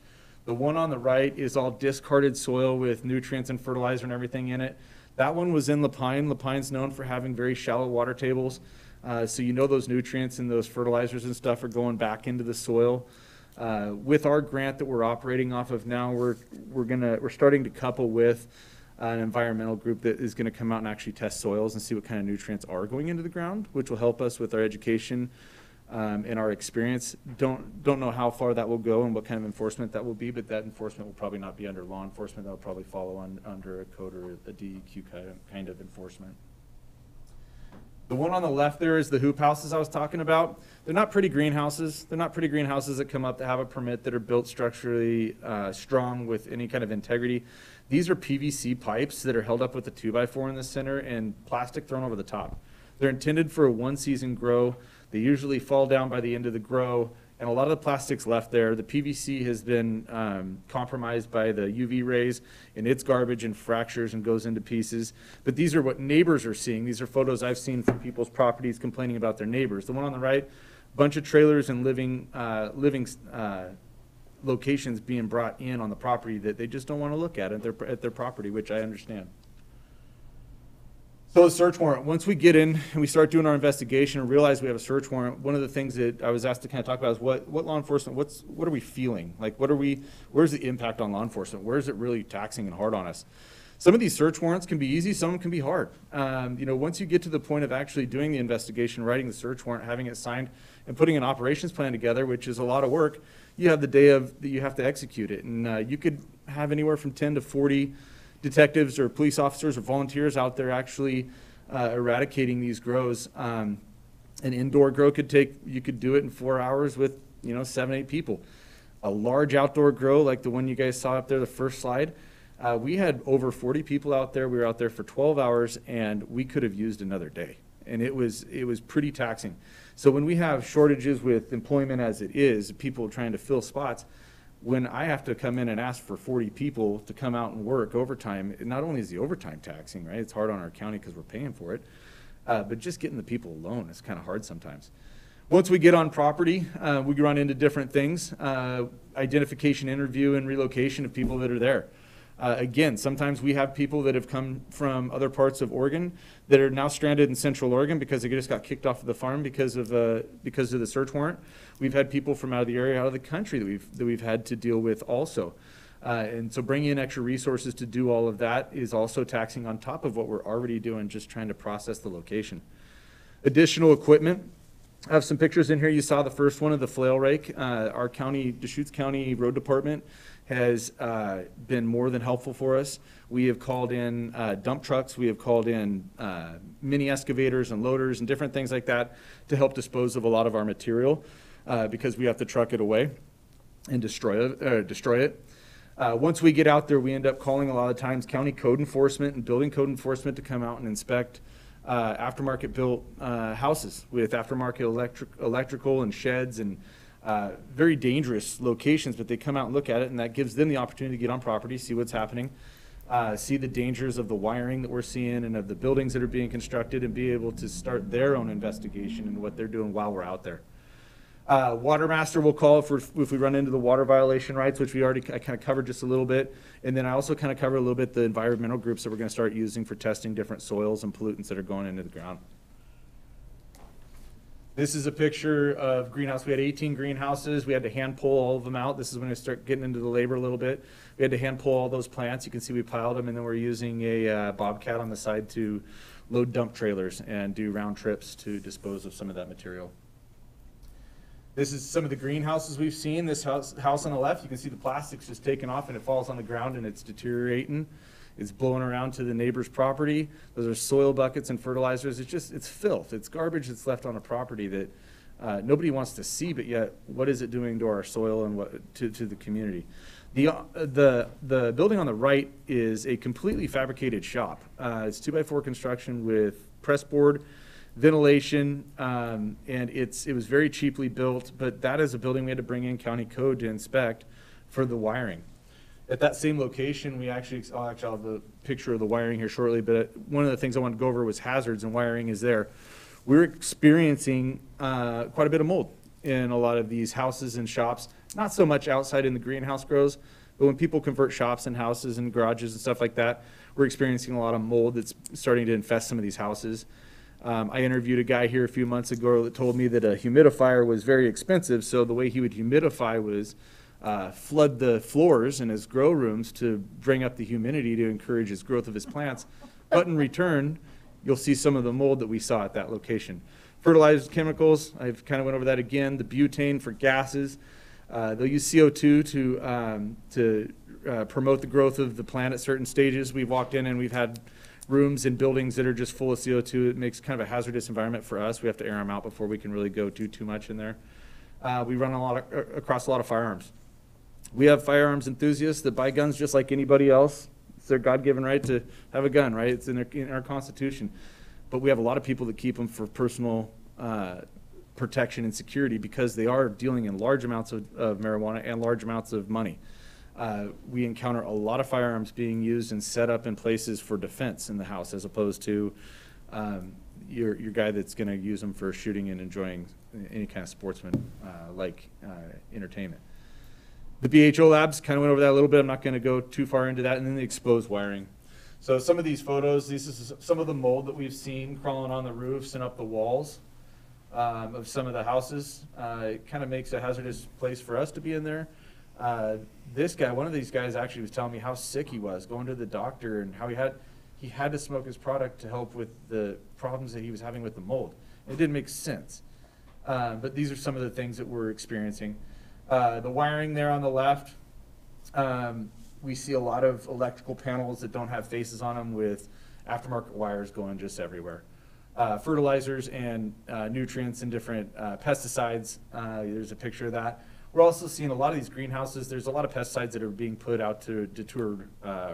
The one on the right is all discarded soil with nutrients and fertilizer and everything in it. That one was in Lapine. Lapine's known for having very shallow water tables. So those nutrients and those fertilizers and stuff are going back into the soil. With our grant that we're operating off of now, we're starting to couple with an environmental group that is going to come out and actually test soils and see what kind of nutrients are going into the ground, which will help us with our education and our experience. Don't know how far that will go and what kind of enforcement that will be, but that enforcement will probably not be under law enforcement. That will probably follow under a code or a DEQ kind of enforcement. The one on the left there is the hoop houses I was talking about. They're not pretty greenhouses. They're not pretty greenhouses that come up that have a permit that are built structurally strong with any kind of integrity. These are PVC pipes that are held up with a 2x4 in the center and plastic thrown over the top. They're intended for a one-season grow. They usually fall down by the end of the grow, and a lot of the plastic's left there. The PVC has been compromised by the UV rays, and it's garbage and fractures and goes into pieces. But these are what neighbors are seeing. These are photos I've seen from people's properties complaining about their neighbors. The one on the right, bunch of trailers and living locations being brought in on the property that they just don't want to look at their property, which I understand. So the search warrant, once we get in and we start doing our investigation and realize we have a search warrant, one of the things that I was asked to kind of talk about is what law enforcement, what are we feeling? Like, where's the impact on law enforcement? Where is it really taxing and hard on us? Some of these search warrants can be easy, some of them can be hard. Once you get to the point of actually doing the investigation, writing the search warrant, having it signed, and putting an operations plan together, which is a lot of work, you have the day that you have to execute it. And you could have anywhere from 10 to 40 detectives or police officers or volunteers out there actually eradicating these grows. An indoor grow you could do it in 4 hours with 7, 8 people. A large outdoor grow like the one you guys saw up there, the first slide, we had over 40 people out there. We were out there for 12 hours and we could have used another day. And it was pretty taxing. So when we have shortages with employment as it is, people trying to fill spots, when I have to come in and ask for 40 people to come out and work overtime, not only is the overtime taxing, right? It's hard on our county because we're paying for it, but just getting the people alone is kind of hard sometimes. Once we get on property, we run into different things, identification, interview, and relocation of people that are there. Again, sometimes we have people that have come from other parts of Oregon that are now stranded in Central Oregon because they just got kicked off of the farm because of the search warrant. We've had people from out of the area, out of the country that we've had to deal with also. And so bringing in extra resources to do all of that is also taxing on top of what we're already doing, just trying to process the location. Additional equipment. I have some pictures in here. You saw the first one of the flail rake. Our county, Deschutes County Road Department, has been more than helpful for us. We have called in dump trucks. We have called in mini excavators and loaders and different things like that to help dispose of a lot of our material because we have to truck it away and destroy it. Once we get out there, we end up calling a lot of times county code enforcement and building code enforcement to come out and inspect aftermarket built houses with aftermarket electrical and sheds and very dangerous locations, but they come out and look at it, and that gives them the opportunity to get on property, see what's happening, see the dangers of the wiring that we're seeing and of the buildings that are being constructed, and be able to start their own investigation into what they're doing while we're out there. Water master will call if we run into the water violation rights, which I kind of covered just a little bit, and then I also kind of cover a little bit the environmental groups that we're going to start using for testing different soils and pollutants that are going into the ground. This is a picture of greenhouse. We had 18 greenhouses. We had to hand pull all of them out. This is when I start getting into the labor a little bit. We had to hand pull all those plants. You can see we piled them, and then we're using a bobcat on the side to load dump trailers and do round trips to dispose of some of that material. This is some of the greenhouses we've seen. This house on the left, you can see the plastic's just taken off and it falls on the ground and it's deteriorating. It's blowing around to the neighbor's property. Those are soil buckets and fertilizers. It's filth. It's garbage that's left on a property that nobody wants to see, but yet what is it doing to our soil and to the community? The building on the right is a completely fabricated shop. It's 2x4 construction with press board, ventilation, and it was very cheaply built, but that is a building we had to bring in county code to inspect for the wiring. At that same location, I'll actually have the picture of the wiring here shortly, but one of the things I wanted to go over was hazards, and wiring is there. We're experiencing quite a bit of mold in a lot of these houses and shops, not so much outside in the greenhouse grows, but when people convert shops and houses and garages and stuff like that, we're experiencing a lot of mold that's starting to infest some of these houses. I interviewed a guy here a few months ago that told me that a humidifier was very expensive, so the way he would humidify was flood the floors in his grow rooms to bring up the humidity to encourage his growth of his plants. But in return, you'll see some of the mold that we saw at that location. Fertilized chemicals, I've kind of went over that again. The butane for gases. They'll use CO2 to promote the growth of the plant at certain stages. We've walked in and we've had rooms in buildings that are just full of CO2. It makes kind of a hazardous environment for us. We have to air them out before we can really go do too much in there. We run across a lot of firearms. We have firearms enthusiasts that buy guns just like anybody else. It's their God-given right to have a gun, right? It's in our Constitution. But we have a lot of people that keep them for personal protection and security because they are dealing in large amounts of marijuana and large amounts of money. We encounter a lot of firearms being used and set up in places for defense in the house, as opposed to your guy that's going to use them for shooting and enjoying any kind of sportsman like entertainment. The BHO labs kind of went over that a little bit. I'm not going to go too far into that. And then the exposed wiring. So some of these photos, this is some of the mold that we've seen crawling on the roofs and up the walls of some of the houses. It kind of makes a hazardous place for us to be in there. This guy, one of these guys actually was telling me how sick he was, going to the doctor, and how he had to smoke his product to help with the problems that he was having with the mold. It didn't make sense. But these are some of the things that we're experiencing. The wiring there on the left, we see a lot of electrical panels that don't have faces on them with aftermarket wires going just everywhere. Fertilizers and nutrients and different pesticides. There's a picture of that. We're also seeing a lot of these greenhouses. There's a lot of pesticides that are being put out to deter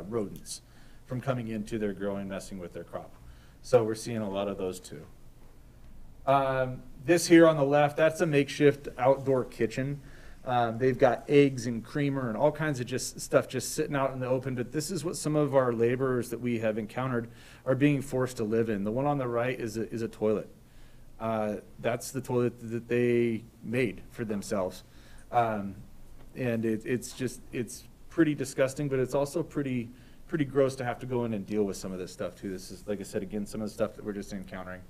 rodents from coming into their growing, messing with their crop. So we're seeing a lot of those too. This here on the left, that's a makeshift outdoor kitchen. They've got eggs and creamer and all kinds of just stuff just sitting out in the open, but this is what some of our laborers that we have encountered are being forced to live in. The one on the right is a toilet. That's the toilet that they made for themselves. And it's pretty disgusting, but it's also pretty gross to have to go in and deal with some of this stuff too. This is, like I said, again, some of the stuff that we're just encountering.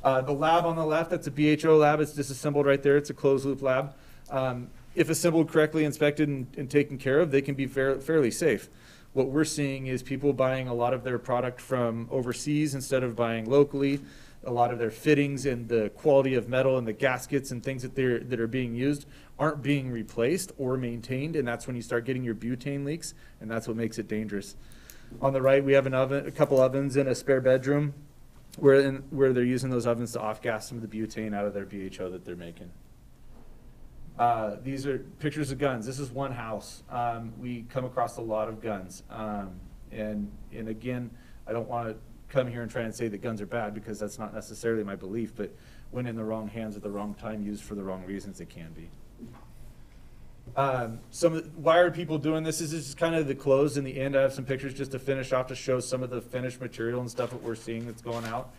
The lab on the left, that's a BHO lab. It's disassembled right there. It's a closed loop lab. If assembled correctly, inspected, and taken care of, they can be fairly safe. What we're seeing is people buying a lot of their product from overseas instead of buying locally. A lot of their fittings and the quality of metal and the gaskets and things that are being used aren't being replaced or maintained, and that's when you start getting your butane leaks, and that's what makes it dangerous. On the right, we have a couple ovens in a spare bedroom where they're using those ovens to off-gas some of the butane out of their BHO that they're making. These are pictures of guns. This is one house. We come across a lot of guns. And again, I don't want to come here and try and say that guns are bad, because that's not necessarily my belief, but when in the wrong hands at the wrong time, used for the wrong reasons, it can be. Why are people doing this? This is just kind of the close in the end. I have some pictures just to finish off to show some of the finished material and stuff that we're seeing that's going out.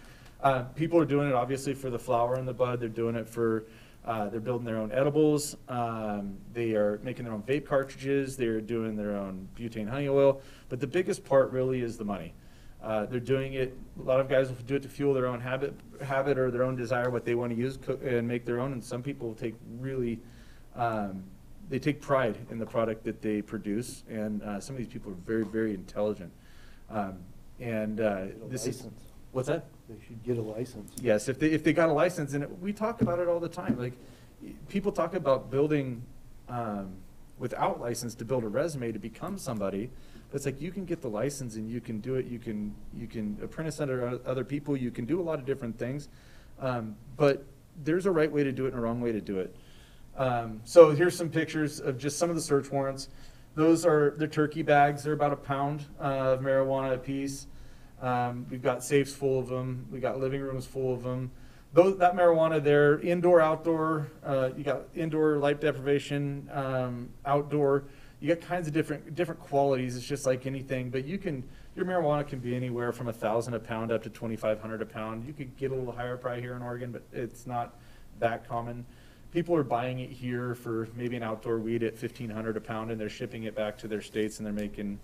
People are doing it obviously for the flower and the bud. They're doing it for, they're building their own edibles. They are making their own vape cartridges. They're doing their own butane honey oil. But the biggest part really is the money. They're doing it, a lot of guys will do it to fuel their own habit or their own desire, what they want to use, cook, and make their own. And some people take really, they take pride in the product that they produce. And some of these people are very, very intelligent. This is, what's that? They should get a license. Yes, if they got a license, and we talk about it all the time. Like, people talk about building without license to build a resume to become somebody. It's like, you can get the license and you can do it. You can apprentice under other people. You can do a lot of different things, but there's a right way to do it and a wrong way to do it. So here's some pictures of just some of the search warrants. Those are the turkey bags. They're about a pound of marijuana a piece. We've got safes full of them. We got living rooms full of them. That marijuana there, indoor, outdoor. You got indoor light deprivation, outdoor. You got kinds of different qualities. It's just like anything, but your marijuana can be anywhere from $1,000 a pound up to $2,500 a pound. You could get a little higher probably here in Oregon, but it's not that common. People are buying it here for maybe an outdoor weed at $1,500 a pound, and they're shipping it back to their states, and they're making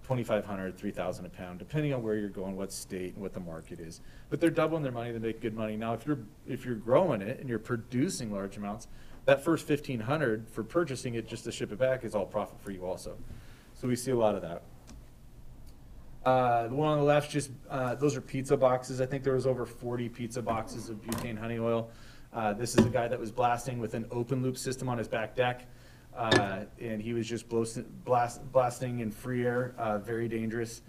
$2,500, $3,000 a pound, depending on where you're going, what state, and what the market is. But they're doubling their money. They make good money. Now, if you're growing it and you're producing large amounts, that first $1,500 for purchasing it just to ship it back is all profit for you also. So we see a lot of that. The one on the left, just those are pizza boxes. I think there was over 40 pizza boxes of butane honey oil. This is a guy that was blasting with an open loop system on his back deck. And he was just blasting in free air, very dangerous.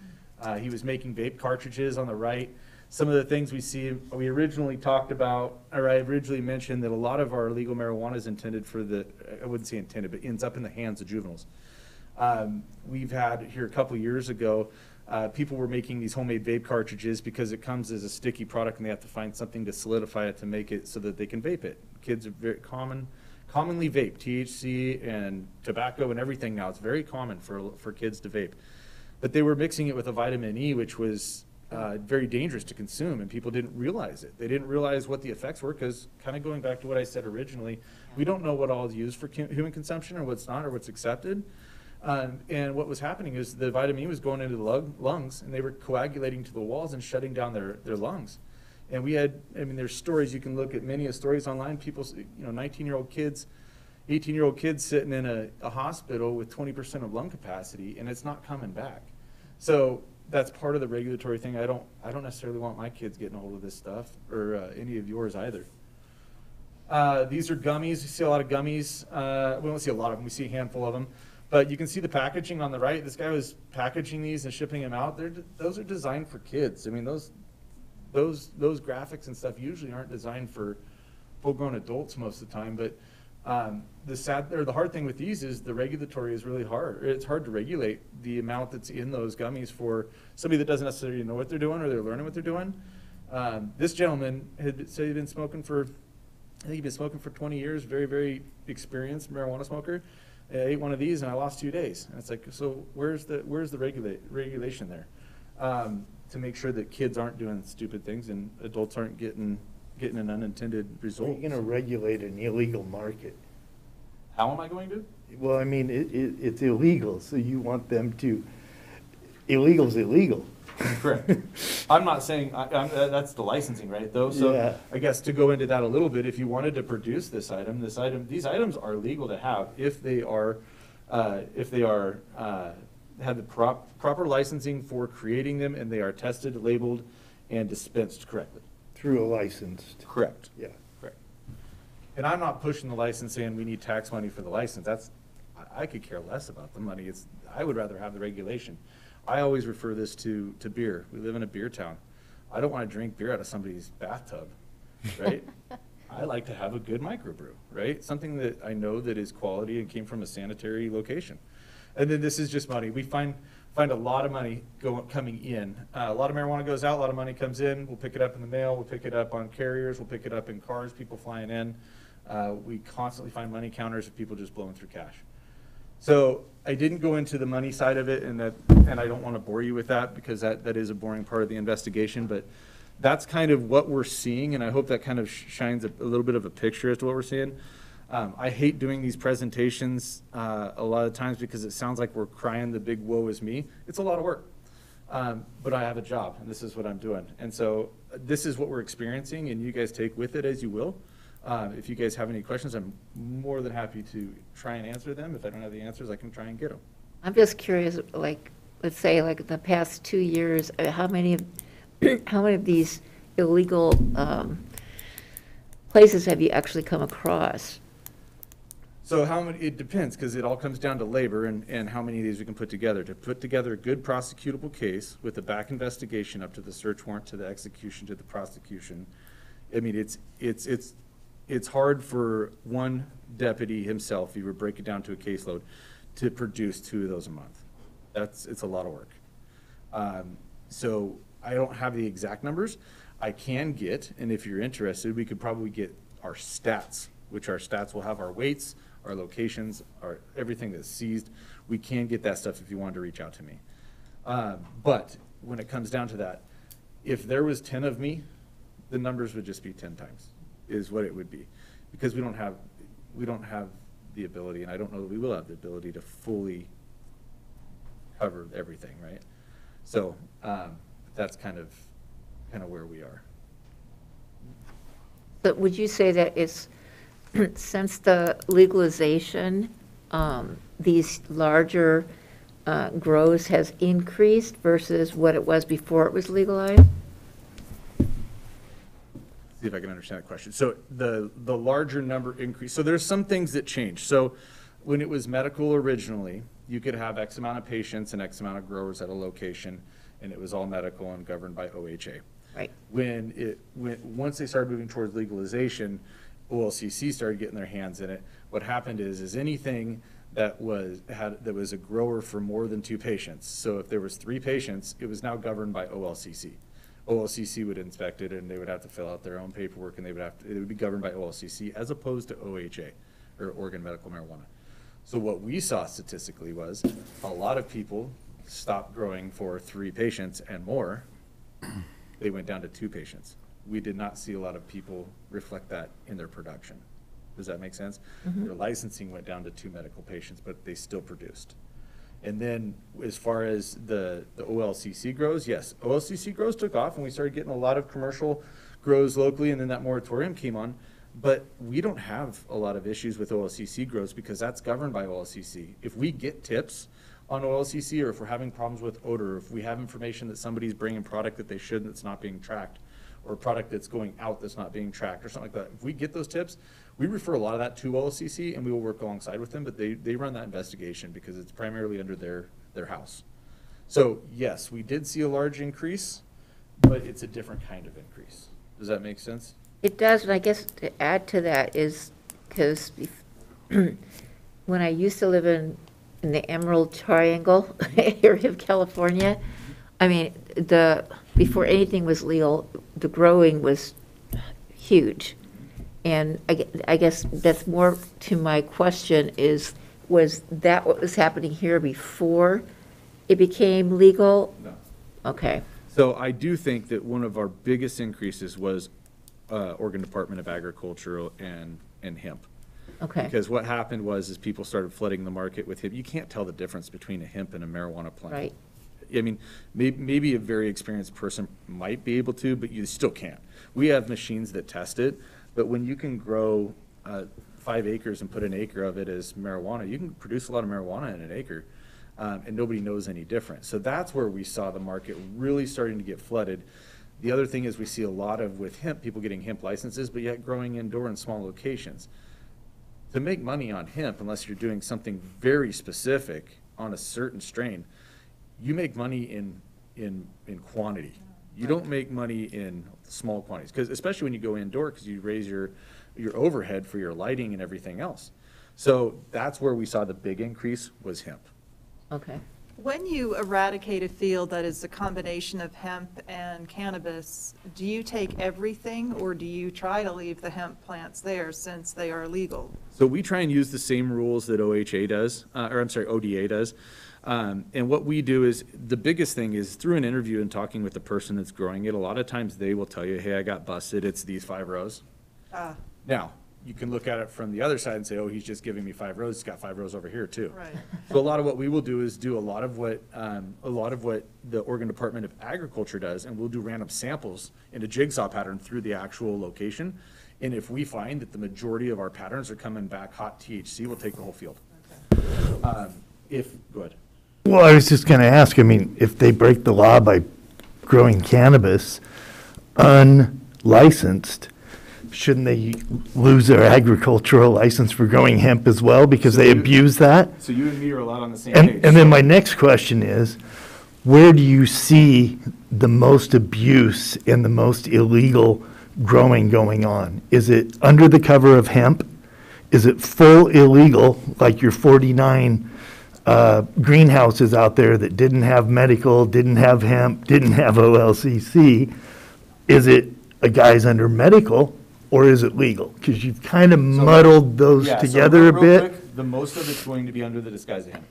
He was making vape cartridges on the right. Some of the things we originally talked about, or I originally mentioned that a lot of our legal marijuana is intended for I wouldn't say intended, but ends up in the hands of juveniles. We've had here a couple years ago, people were making these homemade vape cartridges because it comes as a sticky product and they have to find something to solidify it to make it so that they can vape it. Kids are commonly vape, THC and tobacco and everything now. It's very common for kids to vape. But they were mixing it with a vitamin E, which was very dangerous to consume, and people didn't realize it. They didn't realize what the effects were because, kind of going back to what I said originally, we don't know what all is used for human consumption or what's not or what's accepted. And what was happening is the vitamin E was going into the lungs, and they were coagulating to the walls and shutting down their lungs. And we had, there's stories, you can look at many stories online, people, 19-year-old kids, 18-year-old kids sitting in a hospital with 20% of lung capacity, and it's not coming back. So that's part of the regulatory thing. I don't necessarily want my kids getting a hold of this stuff, or any of yours either. These are gummies. You see a lot of gummies. We don't see a lot of them. We see a handful of them. But you can see the packaging on the right. This guy was packaging these and shipping them out. Those are designed for kids. I mean, those graphics and stuff usually aren't designed for full-grown adults most of the time. But the hard thing with these is the regulatory is really hard. It's hard to regulate the amount that's in those gummies for somebody that doesn't necessarily know what they're doing or they're learning what they're doing. This gentleman had said he'd been smoking for, I think he'd been smoking for 20 years, very, very experienced marijuana smoker. I ate one of these and I lost 2 days. And it's like, so where's the regulation there to make sure that kids aren't doing stupid things and adults aren't getting an unintended result? Are you going to regulate an illegal market? How am I going to? Well, it's illegal, so you want them to. Illegal's illegal. Correct. I'm not saying that's the licensing, right? Though, so yeah. I guess to go into that a little bit, if you wanted to produce these items are legal to have if they have the proper licensing for creating them and they are tested, labeled, and dispensed correctly. Through a licensed. Correct. Yeah. Correct. And I'm not pushing the license saying we need tax money for the license. I could care less about the money. I would rather have the regulation. I always refer this to beer. We live in a beer town. I don't want to drink beer out of somebody's bathtub, right? I like to have a good microbrew, right? Something that I know that is quality and came from a sanitary location. And then this is just money. We find a lot of money coming in. A lot of marijuana goes out, a lot of money comes in. We'll pick it up in the mail, we'll pick it up on carriers, we'll pick it up in cars, people flying in. We constantly find money counters of people just blowing through cash. So I didn't go into the money side of it, and I don't want to bore you with that because that is a boring part of the investigation, but that's kind of what we're seeing, and I hope that kind of shines a little bit of a picture as to what we're seeing. I hate doing these presentations a lot of times because it sounds like we're crying the big woe is me. It's a lot of work, but I have a job, and this is what I'm doing. And so this is what we're experiencing, and you guys take with it as you will. If you guys have any questions, I'm more than happy to try and answer them. If I don't have the answers, I can try and get them. I'm just curious, let's say the past 2 years, how many of these illegal places have you actually come across? So it depends, because it all comes down to labor and how many of these we can put together. To put together a good prosecutable case with a back investigation up to the search warrant, to the execution, to the prosecution, it's hard for one deputy himself, if you would break it down to a caseload, to produce 2 of those a month. It's a lot of work. So I don't have the exact numbers. I can get, and if you're interested, we could probably get our stats, which our stats will have our weights, our locations, everything that's seized. We can get that stuff if you wanted to reach out to me. But when it comes down to that, if there was 10 of me, the numbers would just be 10 times. Is what it would be, because we don't have the ability, and I don't know that we will have the ability to fully cover everything, right? So that's kind of where we are. But would you say that it's since the legalization, these larger grows has increased versus what it was before it was legalized? See if I can understand that question. So the larger number increase. So there's some things that change. So when it was medical originally, you could have X amount of patients and X amount of growers at a location, and it was all medical and governed by OHA. Right. Once they started moving towards legalization, OLCC started getting their hands in it. What happened is anything that was a grower for more than 2 patients. So if there was 3 patients, it was now governed by OLCC. OLCC would inspect it, and they would have to fill out their own paperwork, and it would be governed by OLCC as opposed to OHA, or Oregon Medical Marijuana. So what we saw statistically was a lot of people stopped growing for 3 patients and more. They went down to 2 patients. We did not see a lot of people reflect that in their production. Does that make sense? Their licensing went down to 2 medical patients, but they still produced. And then as far as the OLCC grows, yes, OLCC grows took off, and we started getting a lot of commercial grows locally, and then that moratorium came on. But we don't have a lot of issues with OLCC grows because that's governed by OLCC. If we get tips on OLCC, or if we're having problems with odor, or if we have information that somebody's bringing product that they shouldn't that's not being tracked, or a product that's going out that's not being tracked, or something like that, if we get those tips, we refer a lot of that to OLCC, and we will work alongside with them, but they run that investigation because it's primarily under their house. So yes, we did see a large increase, but it's a different kind of increase. Does that make sense? It does, and I guess to add to that is because when I used to live in the Emerald Triangle area of California, I mean, before anything was legal, the growing was huge. And I guess that's more to my question was that what was happening here before it became legal? No. Okay. So I do think that one of our biggest increases was Oregon Department of Agriculture and hemp. Okay. Because what happened was people started flooding the market with hemp. You can't tell the difference between a hemp and a marijuana plant. Right. I mean, maybe a very experienced person might be able to, but you still can't. We have machines that test it, but when you can grow 5 acres and put an acre of it as marijuana, you can produce a lot of marijuana in an acre, and nobody knows any different. So that's where we saw the market really starting to get flooded. The other thing is we see a lot of, with hemp, people getting hemp licenses, but yet growing indoor in small locations. To make money on hemp, unless you're doing something very specific on a certain strain, you make money in quantity. You don't make money in small quantities, because especially when you go indoor, because you raise your overhead for your lighting and everything else. So that's where we saw the big increase was hemp. Okay. When you eradicate a field that is a combination of hemp and cannabis, do you take everything, or do you try to leave the hemp plants there since they are legal? So we try and use the same rules that OHA does, ODA does. And what we do is, the biggest thing is through an interview and talking with the person that's growing it, a lot of times they will tell you, hey, I got busted, it's these 5 rows. Now, you can look at it from the other side and say, oh, he's just giving me 5 rows, he's got 5 rows over here too. Right. So a lot of what we will do is do a lot of what the Oregon Department of Agriculture does, and we'll do random samples in a jigsaw pattern through the actual location. And if we find that the majority of our patterns are coming back hot THC, we'll take the whole field. Okay. Go ahead. Well, I was just going to ask, I mean, if they break the law by growing cannabis unlicensed, shouldn't they lose their agricultural license for growing hemp as well because they abuse that? So you and me are a lot on the same page. And then my next question is, where do you see the most abuse and the most illegal growing going on? Is it under the cover of hemp? Is it full illegal, like your 49 greenhouses out there that didn't have medical, didn't have hemp, didn't have OLCC? Is it a guy's under medical, or is it legal? Because you've kind of muddled those together a bit. Quick, the most of it's going to be under the disguise of hemp.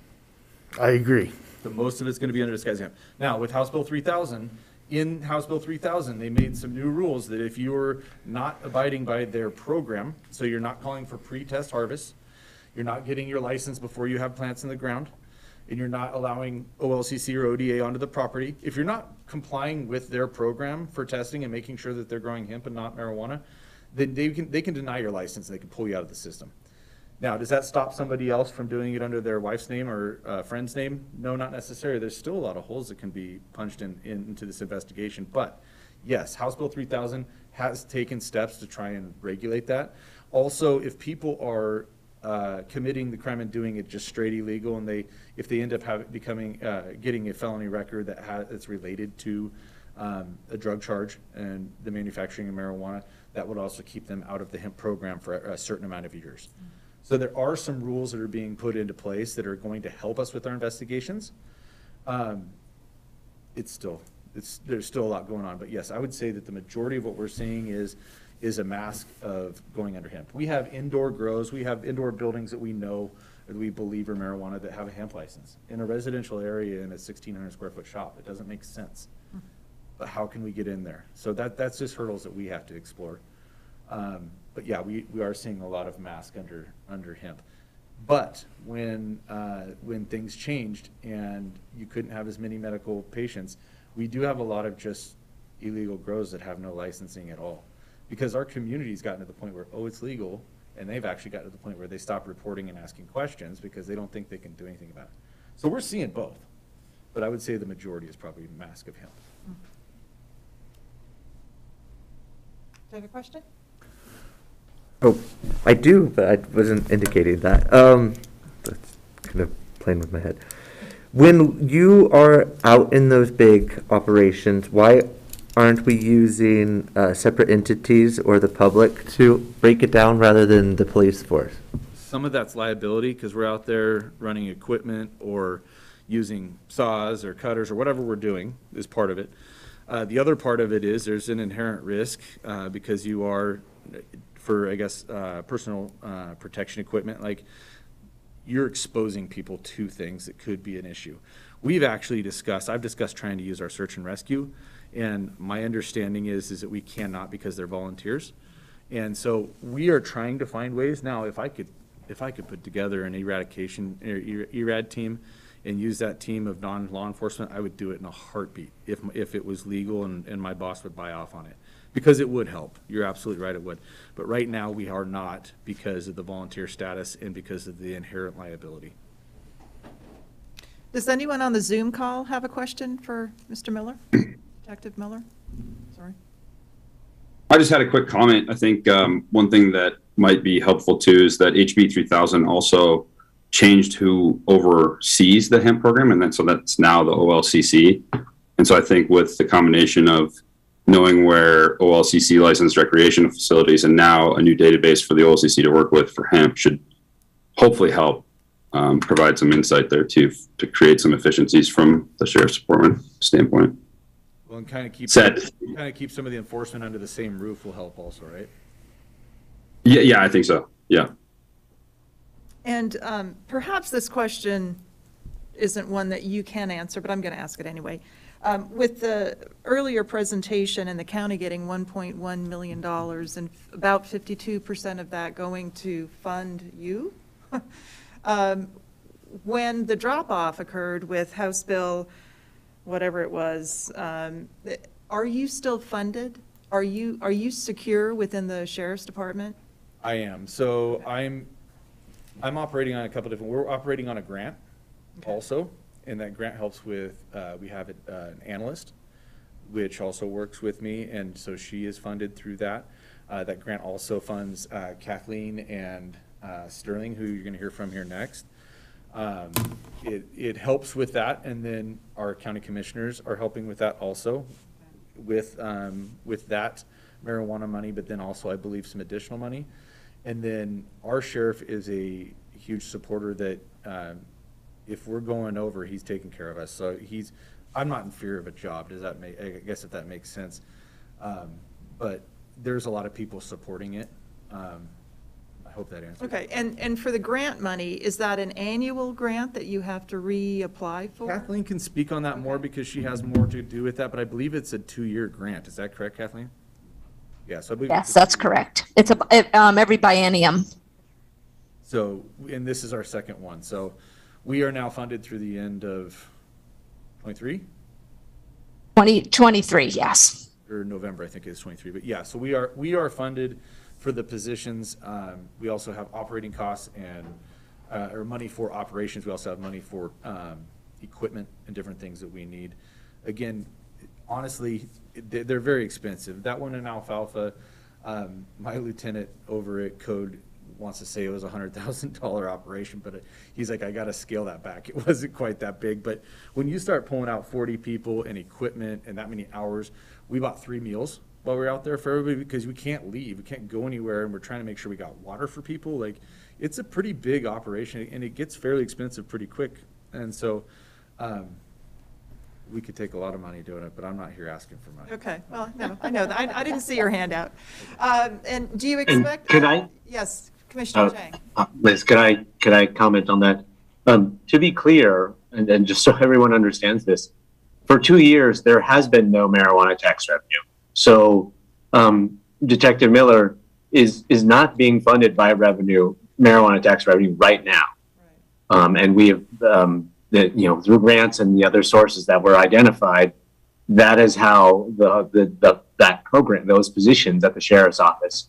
I agree. The most of it's going to be under disguise of hemp. Now, with House Bill 3000, in House Bill 3000, they made some new rules that if you're not abiding by their program, so you're not calling for pre-test harvest, you're not getting your license before you have plants in the ground, and you're not allowing OLCC or ODA onto the property, if you're not complying with their program for testing and making sure that they're growing hemp and not marijuana, then they can deny your license and they can pull you out of the system. Now, does that stop somebody else from doing it under their wife's name or friend's name? No, not necessarily. There's still a lot of holes that can be punched into this investigation. But yes, House Bill 3000 has taken steps to try and regulate that. Also, if people are committing the crime and doing it just straight illegal, and if they end up getting a felony record that's related to a drug charge and the manufacturing of marijuana, that would also keep them out of the hemp program for a certain amount of years. So there are some rules that are being put into place that are going to help us with our investigations. There's still a lot going on, but yes, I would say that the majority of what we're seeing is a mask of going under hemp. We have indoor grows, we have indoor buildings that we know, that we believe are marijuana, that have a hemp license. In a residential area in a 1,600 square foot shop, it doesn't make sense. But how can we get in there? So that's just hurdles that we have to explore. But yeah, we are seeing a lot of mask under hemp. But when things changed and you couldn't have as many medical patients, we do have a lot of just illegal grows that have no licensing at all. Because our community's gotten to the point where, oh, it's legal, and they've actually gotten to the point where they stop reporting and asking questions because they don't think they can do anything about it. So we're seeing both. But I would say the majority is probably mask of hemp. Do you have a question? Oh, I do, but I wasn't indicating that. That's kind of playing with my head. When you are out in those big operations, why aren't we using separate entities or the public to break it down rather than the police force? Some of that's liability because we're out there running equipment or using saws or cutters or whatever we're doing is part of it. The other part of it is there's an inherent risk because you are, for I guess, personal protection equipment, like you're exposing people to things that could be an issue. I've discussed trying to use our search and rescue, and my understanding is that we cannot because they're volunteers. And so we are trying to find ways. Now, if I could put together an eradication ERAD team and use that team of non-law enforcement, I would do it in a heartbeat if it was legal and my boss would buy off on it. Because it would help. You're absolutely right, it would. But right now, we are not because of the volunteer status and because of the inherent liability. Does anyone on the Zoom call have a question for Mr. Miller? Detective Miller? Sorry. I just had a quick comment. I think one thing that might be helpful too is that HB 3000 also changed who oversees the hemp program, and so that's now the OLCC. And so I think with the combination of knowing where OLCC licensed recreational facilities and now a new database for the OLCC to work with for hemp should hopefully help provide some insight there too to create some efficiencies from the sheriff's department standpoint. Well, and kind of keep some of the enforcement under the same roof will help also, right? Yeah, I think so. Yeah. And perhaps this question isn't one that you can answer, but I'm going to ask it anyway. With the earlier presentation and the county getting $1.1 million and about 52% of that going to fund you, when the drop-off occurred with House Bill, whatever it was, are you still funded? Are you secure within the Sheriff's Department? I am. So I'm operating on a couple different, we're operating on a grant also. And that grant helps with, we have an analyst, which also works with me, and so she is funded through that. That grant also funds Kathleen and Sterling, who you're going to hear from here next. It helps with that, and then our county commissioners are helping with that also, with that marijuana money, but then also I believe some additional money. And then our sheriff is a huge supporter that if we're going over, he's taking care of us. So I'm not in fear of a job. Does that make, I guess if that makes sense. But there's a lot of people supporting it. I hope that answers. Okay, and for the grant money, is that an annual grant that you have to reapply for? Kathleen can speak on that more because she has more to do with that, but I believe it's a 2-year grant. Is that correct, Kathleen? Yes, I believe. Yes, that's correct. It's every biennium. So, and this is our second one. So we are now funded through the end of 23? 2023, yes. Or November, I think it is 23. But yeah, so we are funded for the positions. We also have operating costs and or money for operations. We also have money for equipment and different things that we need. Again, honestly, they're very expensive. That one in Alfalfa, my lieutenant over at Code wants to say it was a $100,000 operation, but he's like, I got to scale that back. It wasn't quite that big. But when you start pulling out 40 people and equipment and that many hours, we bought 3 meals while we were out there for everybody because we can't leave. We can't go anywhere, and we're trying to make sure we got water for people. Like, it's a pretty big operation, and it gets fairly expensive pretty quick. And so we could take a lot of money doing it, but I'm not here asking for money. Okay, well, no, I know that. I didn't see your hand out. And do you expect? Could I? Yes, Commissioner Chang. Liz, could I comment on that? To be clear, and just so everyone understands this, for 2 years, there has been no marijuana tax revenue. So Detective Miller is not being funded by marijuana tax revenue right now. Right. And we have, through grants and the other sources that were identified, that is how that program, those positions at the sheriff's office,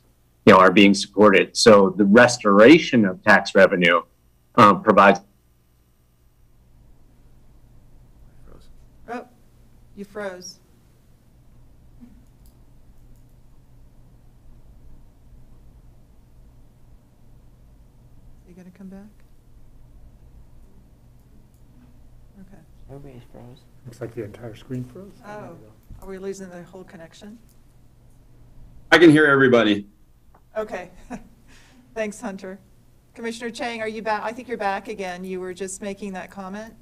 are being supported. So the restoration of tax revenue provides. Oh, you froze. Are you going to come back? Okay. Everybody's froze. Looks like the entire screen froze. Oh, are we losing the whole connection? I can hear everybody. Okay. Thanks, Hunter. Commissioner Chang, are you back? I think you're back again. You were just making that comment.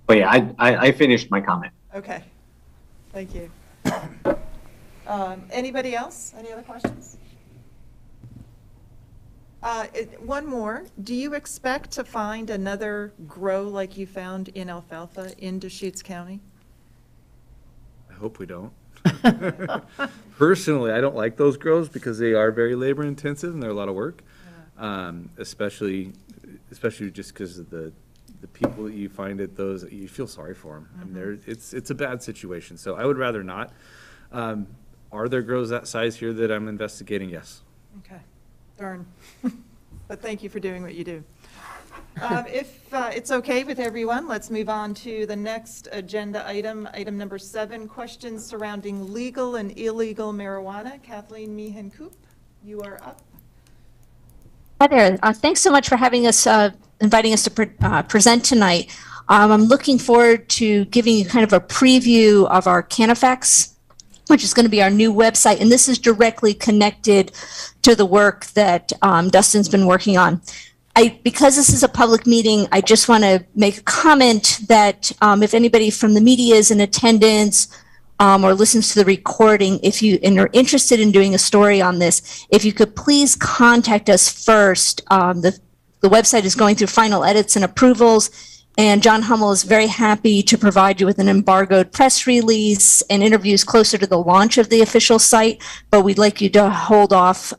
Oh yeah, I finished my comment. Okay. Thank you. Anybody else? Any other questions? One more. Do you expect to find another grow like you found in alfalfa in Deschutes County? I hope we don't. Personally, I don't like those grows because they are very labor intensive and they're a lot of work, especially just because of the people that you find at those, you feel sorry for them. Mm-hmm. I mean, it's a bad situation. So I would rather not. Are there grows that size here that I'm investigating? Yes. Okay. Darn. But thank you for doing what you do. If it's okay with everyone, let's move on to the next agenda item, item number 7, questions surrounding legal and illegal marijuana. Kathleen Meehan-Coop, you are up. Hi there. Thanks so much for having us, inviting us to present tonight. I'm looking forward to giving you kind of a preview of our Cannabis, which is going to be our new website. And this is directly connected to the work that Dustin's been working on. Because this is a public meeting, I just want to make a comment that if anybody from the media is in attendance or listens to the recording, if you are interested in doing a story on this, if you could please contact us first. The website is going through final edits and approvals, and John Hummel is very happy to provide you with an embargoed press release and interviews closer to the launch of the official site, but we'd like you to hold off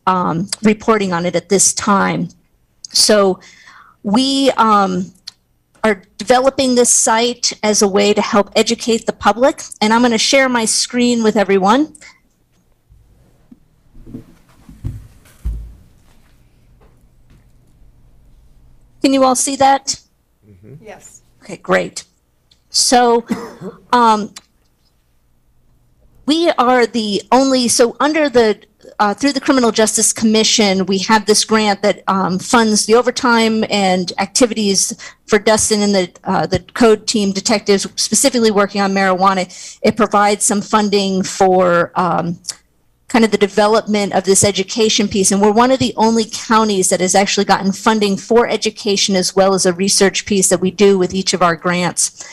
reporting on it at this time. So we are developing this site as a way to help educate the public, and I'm going to share my screen with everyone. Can you all see that? Mm-hmm. Yes. Okay, great. So we are the only, so under the through the Criminal Justice Commission, we have this grant that funds the overtime and activities for Dustin and the code team detectives specifically working on marijuana. It provides some funding for kind of the development of this education piece. And we're one of the only counties that has actually gotten funding for education as well as a research piece that we do with each of our grants.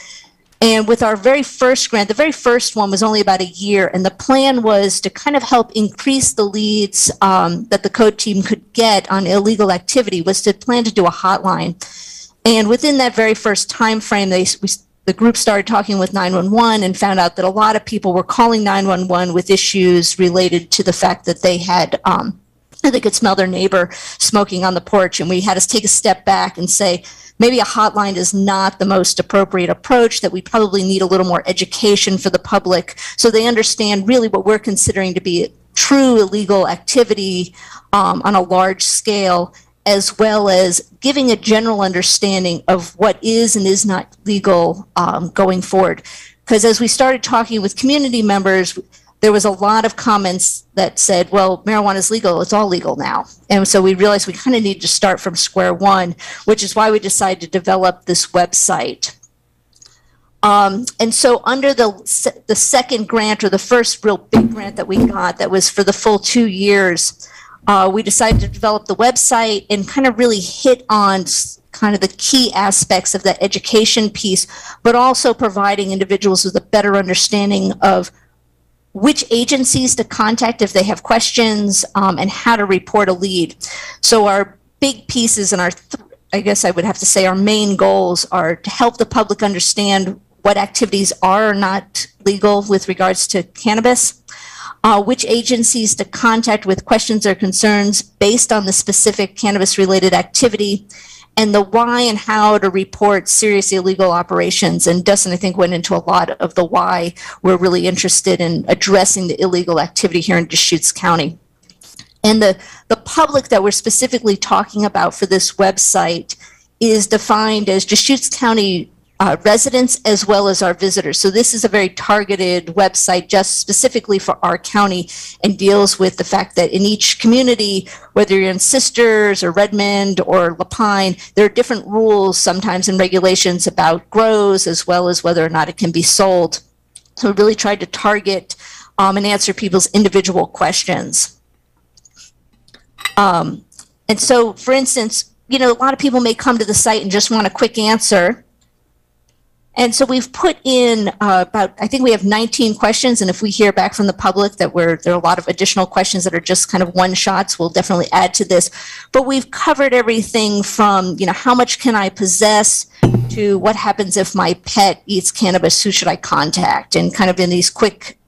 And with our very first grant, the very first one was only about a year, and the plan was to kind of help increase the leads that the code team could get on illegal activity, was to plan to do a hotline. And within that very first time frame, the group started talking with 911 and found out that a lot of people were calling 911 with issues related to the fact that they had, they could smell their neighbor smoking on the porch, and we had to take a step back and say, maybe a hotline is not the most appropriate approach, that we probably need a little more education for the public so they understand really what we're considering to be true illegal activity on a large scale, as well as giving a general understanding of what is and is not legal going forward. Because as we started talking with community members, there was a lot of comments that said, well, marijuana is legal, it's all legal now. And so we realized we kind of need to start from square one, which is why we decided to develop this website. And so under the second grant, or the first real big grant that we got that was for the full 2 years, we decided to develop the website and kind of really hit on kind of the key aspects of the education piece, but also providing individuals with a better understanding of which agencies to contact if they have questions, and how to report a lead. So our big pieces and I guess I would have to say our main goals are to help the public understand what activities are or not legal with regards to cannabis, which agencies to contact with questions or concerns based on the specific cannabis-related activity, and the why and how to report serious illegal operations. And Dustin, I think, went into a lot of the why we're really interested in addressing the illegal activity here in Deschutes County. And the public that we're specifically talking about for this website is defined as Deschutes County residents as well as our visitors. So this is a very targeted website just specifically for our county, and deals with the fact that in each community, whether you're in Sisters or Redmond or La Pine, there are different rules sometimes and regulations about grows as well as whether or not it can be sold. So we really tried to target and answer people's individual questions. And so, for instance, a lot of people may come to the site and just want a quick answer. And so we've put in I think we have 19 questions, and if we hear back from the public that there are a lot of additional questions that are just kind of one-shots, we'll definitely add to this. But we've covered everything from, how much can I possess, to what happens if my pet eats cannabis, who should I contact, and kind of in these quick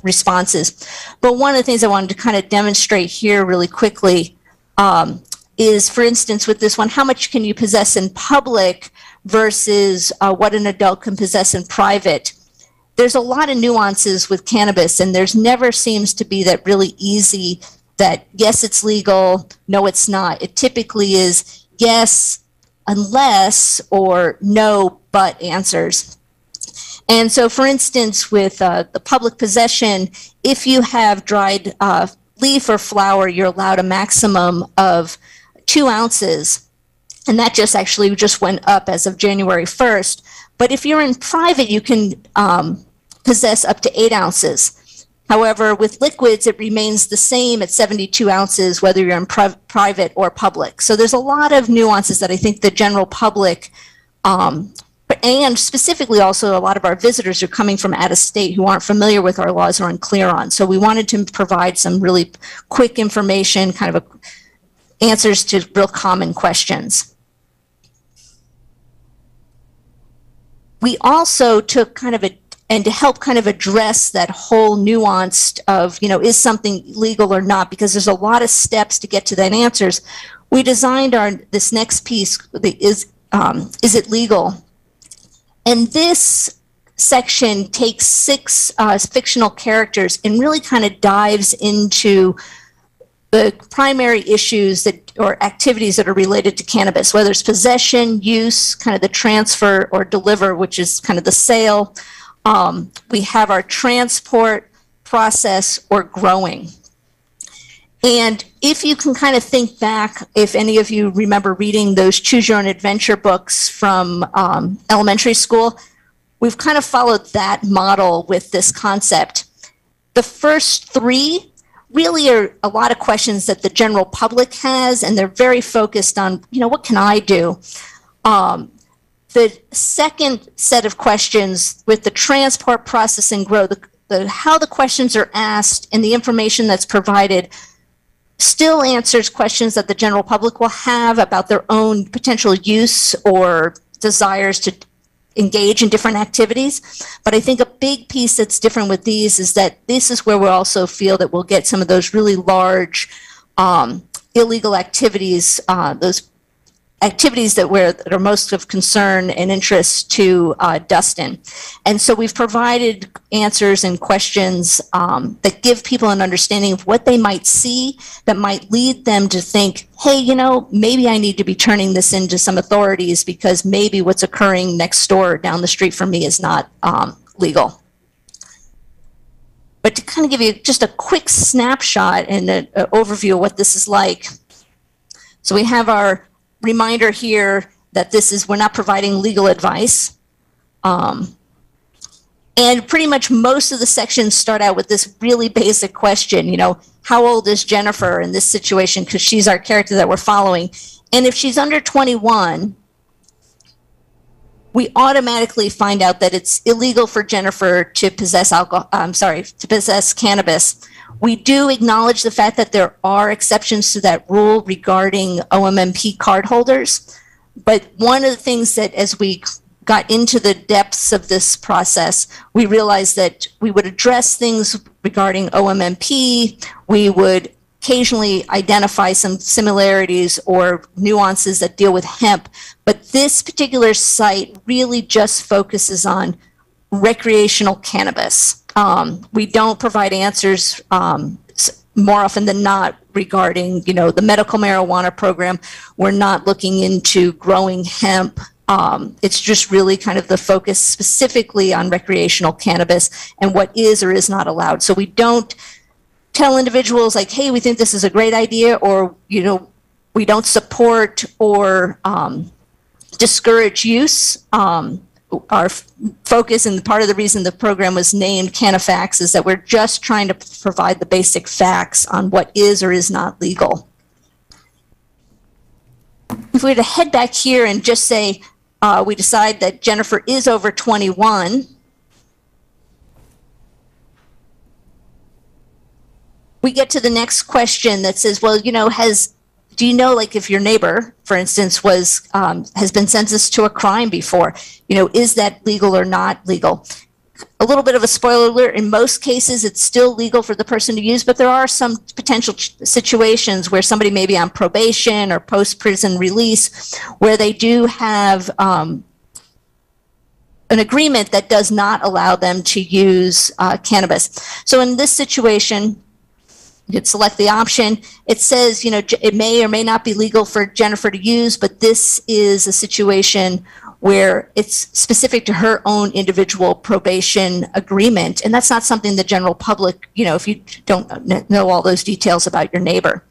responses. But one of the things I wanted to kind of demonstrate here really quickly is, for instance, with this one, how much can you possess in public versus what an adult can possess in private. There's a lot of nuances with cannabis, and there's never seems to be that really easy that, yes, it's legal, no, it's not. It typically is yes, unless, or no, but answers. And so, for instance, with the public possession, if you have dried leaf or flower, you're allowed a maximum of 2 ounces. And that just went up as of January 1st. But if you're in private, you can possess up to 8 ounces. However, with liquids, it remains the same at 72 ounces, whether you're in private or public. So there's a lot of nuances that I think the general public, and specifically also a lot of our visitors are coming from out of state who aren't familiar with our laws or unclear on. So we wanted to provide some really quick information, kind of answers to real common questions. We also took and to help kind of address that whole nuance of, is something legal or not, because there's a lot of steps to get to that answers. We designed this next piece, is it legal? And this section takes 6 fictional characters and really kind of dives into the primary issues or activities that are related to cannabis, whether it's possession, use, kind of the transfer, or deliver, which is kind of the sale. We have our transport, process, or growing. And if you can kind of think back, if any of you remember reading those Choose Your Own Adventure books from elementary school, we've kind of followed that model with this concept. The first 3 really are a lot of questions that the general public has, and they're very focused on, what can I do? The second set of questions with the transport, process, and grow, how the questions are asked and the information that's provided still answers questions that the general public will have about their own potential use or desires to engage in different activities. But I think a big piece that's different with these is that this is where we also feel that we'll get some of those really large illegal activities, those activities that are most of concern and interest to Dustin. And so we've provided answers and questions that give people an understanding of what they might see that might lead them to think, hey, maybe I need to be turning this into some authorities because maybe what's occurring next door down the street from me is not legal. But to kind of give you just a quick snapshot and an overview of what this is like. So we have our reminder here that we're not providing legal advice. And pretty much most of the sections start out with this really basic question, how old is Jennifer in this situation? Because she's our character that we're following. And if she's under 21, we automatically find out that it's illegal for Jennifer to possess to possess cannabis. We do acknowledge the fact that there are exceptions to that rule regarding OMMP card holders. But one of the things that as we got into the depths of this process, we realized that we would address things regarding OMMP. We would occasionally identify some similarities or nuances that deal with hemp. But this particular site really just focuses on recreational cannabis. We don't provide answers more often than not regarding, the medical marijuana program. We're not looking into growing hemp. It's just really kind of the focus specifically on recreational cannabis and what is or is not allowed. So we don't tell individuals like, hey, we think this is a great idea, or, we don't support or discourage use. Our focus, and part of the reason the program was named Cannafacts, is that we're just trying to provide the basic facts on what is or is not legal. If we were to head back here and just say, we decide that Jennifer is over 21, we get to the next question that says, well, do you know, like, if your neighbor, for instance, has been sentenced to a crime before, is that legal or not legal? A little bit of a spoiler alert, in most cases, it's still legal for the person to use, but there are some potential situations where somebody may be on probation or post-prison release where they do have an agreement that does not allow them to use cannabis. So in this situation, you could select the option. It says, it may or may not be legal for Jennifer to use, but this is a situation where it's specific to her own individual probation agreement. And that's not something the general public, if you don't know all those details about your neighbor.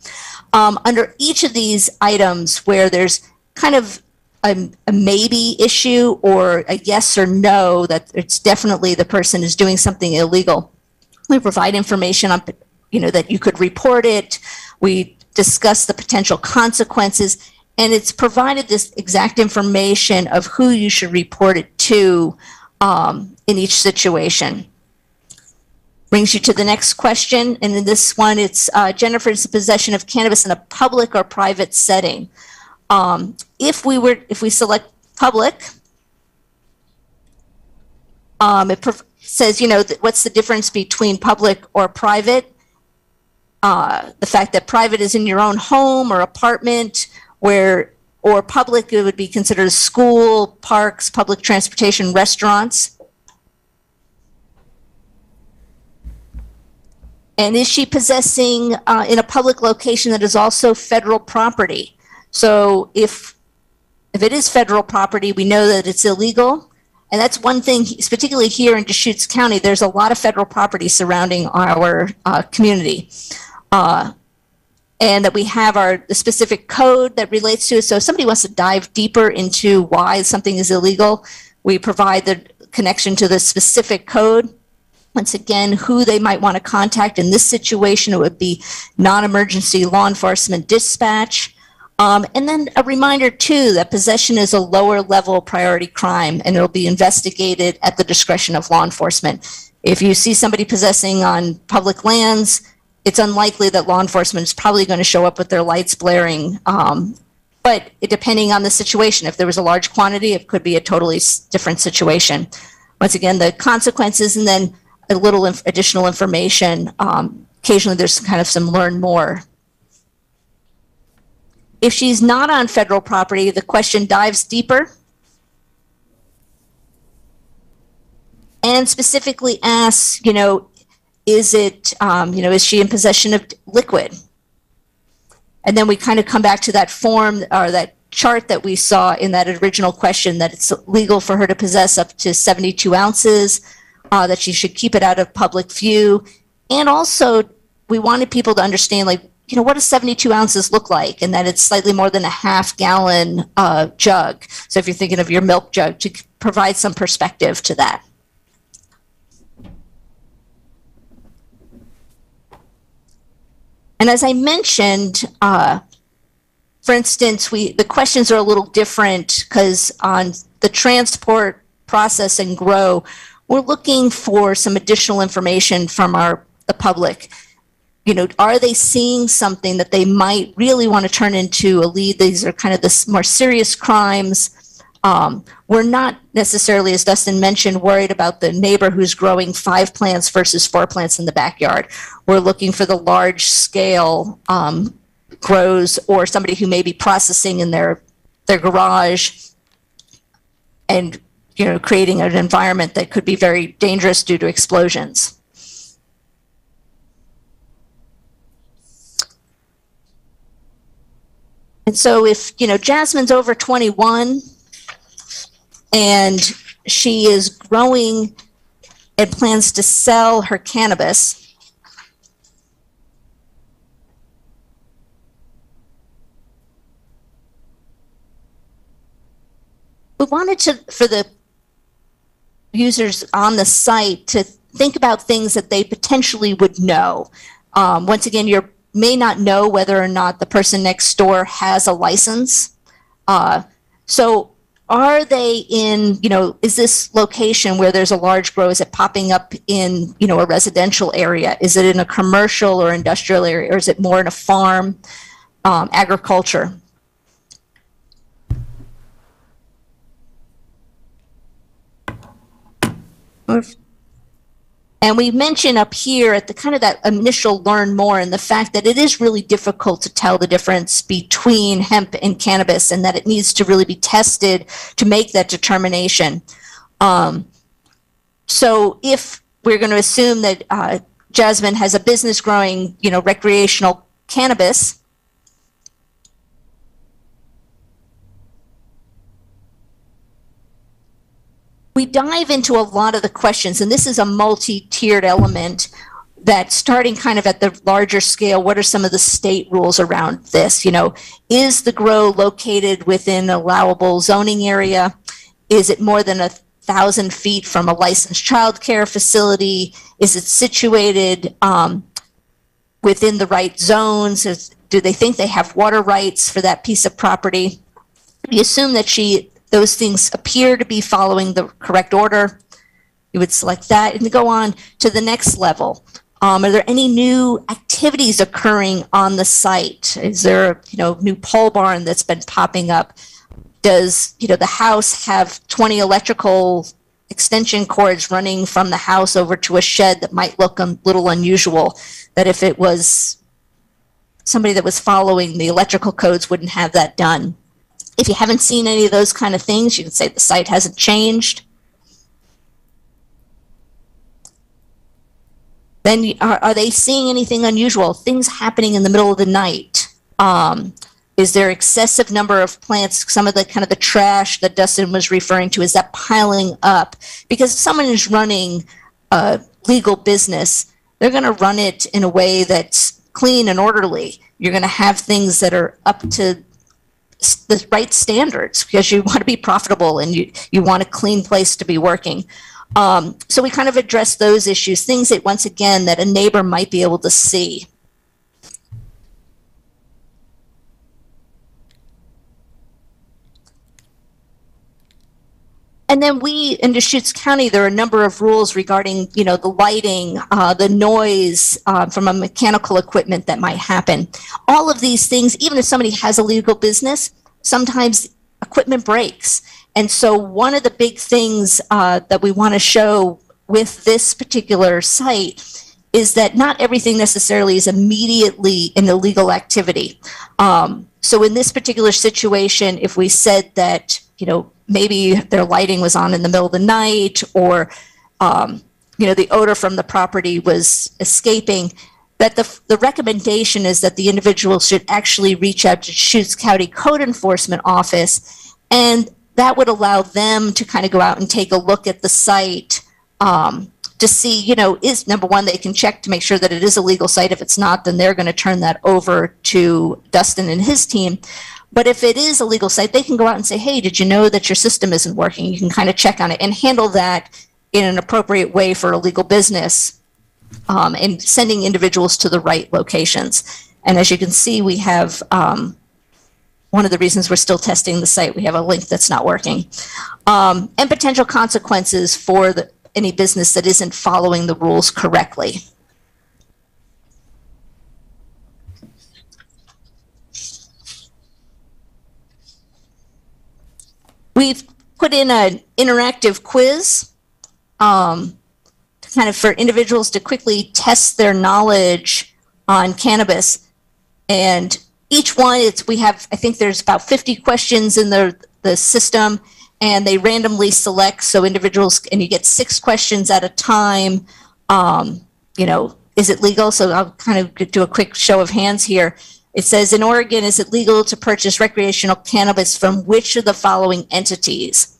Under each of these items where there's kind of a maybe issue or a yes or no, that it's definitely the person is doing something illegal, we provide information on that you could report it. We discuss the potential consequences, and it's provided this exact information of who you should report it to in each situation. Brings you to the next question, and in this one, it's Jennifer's possession of cannabis in a public or private setting. If we select public, it says, what's the difference between public or private? The fact that private is in your own home or apartment, or public, it would be considered school, parks, public transportation, restaurants. And is she possessing in a public location that is also federal property? So if it is federal property, we know that it's illegal. And that's one thing, particularly here in Deschutes County, there's a lot of federal property surrounding our community. And that we have the specific code that relates to it. So if somebody wants to dive deeper into why something is illegal, we provide the connection to the specific code. Once again, who they might want to contact. In this situation, it would be non-emergency law enforcement dispatch. And then a reminder, too, that possession is a lower level priority crime, and it'll be investigated at the discretion of law enforcement. If you see somebody possessing on public lands, it's unlikely that law enforcement is probably going to show up with their lights blaring. But depending on the situation, if there was a large quantity, it could be a totally different situation. Once again, the consequences and then a little additional information. Occasionally there's kind of some learn more. If she's not on federal property, the question dives deeper and specifically asks, is she in possession of liquid? And then we kind of come back to that form or that chart that we saw in that original question, that it's legal for her to possess up to 72 ounces, that she should keep it out of public view. And also, we wanted people to understand, like, what does 72 ounces look like? And that it's slightly more than a half-gallon jug. So if you're thinking of your milk jug, to provide some perspective to that. And as I mentioned, for instance, the questions are a little different because on the transport, process, and grow, we're looking for some additional information from the public. Are they seeing something that they might really want to turn into a lead? These are kind of the more serious crimes. We're not necessarily, as Dustin mentioned, worried about the neighbor who's growing 5 plants versus 4 plants in the backyard. We're looking for the large scale grows, or somebody who may be processing in their garage and creating an environment that could be very dangerous due to explosions. And so if, Jasmine's over 21 and she is growing and plans to sell her cannabis, we wanted for the users on the site to think about things that they potentially would know. Once again, you may not know whether or not the person next door has a license. So are they in, is this location where there's a large grow, is it popping up in, a residential area? Is it in a commercial or industrial area? Or is it more in a farm, agriculture? And we mention up here at the kind of that initial learn more, and the fact that it is really difficult to tell the difference between hemp and cannabis, and that it needs to really be tested to make that determination. So if we're going to assume that Jasmine has a business growing, recreational cannabis, we dive into a lot of the questions, and this is a multi-tiered element that, starting kind of at the larger scale, what are some of the state rules around this? Is the grow located within allowable zoning area? Is it more than 1,000 feet from a licensed child care facility? Is it situated within the right zones? Do they think they have water rights for that piece of property? We assume that those things appear to be following the correct order. You would select that and go on to the next level. Are there any new activities occurring on the site? Is there a new pole barn that's been popping up? Does the house have 20 electrical extension cords running from the house over to a shed that might look a little unusual, that if it was somebody that was following the electrical codes wouldn't have that done? If you haven't seen any of those kind of things, you can say the site hasn't changed. Then are they seeing anything unusual? Things happening in the middle of the night? Is there excessive number of plants? Some of the kind of the trash that Dustin was referring to, is that piling up? Because if someone is running a legal business, they're going to run it in a way that's clean and orderly. You're going to have things that are up to the right standards, because you want to be profitable and you want a clean place to be working. So we kind of address those issues, things that, once again, that a neighbor might be able to see. And then in Deschutes County, there are a number of rules regarding, the lighting, the noise from a mechanical equipment that might happen. All of these things, even if somebody has a legal business, sometimes equipment breaks. And so one of the big things that we want to show with this particular site is that not everything necessarily is immediately an illegal activity. So in this particular situation, if we said that, maybe their lighting was on in the middle of the night, or, the odor from the property was escaping, that the recommendation is that the individual should actually reach out to Deschutes County Code Enforcement Office, and that would allow them to kind of go out and take a look at the site to see, is number one, they can check to make sure that it is a legal site. If it's not, then they're going to turn that over to Dustin and his team. But if it is a legal site, they can go out and say, hey, did you know that your system isn't working? You can kind of check on it and handle that in an appropriate way for a legal business, and sending individuals to the right locations. And as you can see, we have one of the reasons we're still testing the site. We have a link that's not working. And potential consequences for any business that isn't following the rules correctly. We've put in an interactive quiz kind of for individuals to quickly test their knowledge on cannabis. And each one, I think there's about 50 questions in the system, and they randomly select, so individuals, and you get 6 questions at a time. Is it legal? So I'll kind of do a quick show of hands here. It says, in Oregon, is it legal to purchase recreational cannabis from which of the following entities?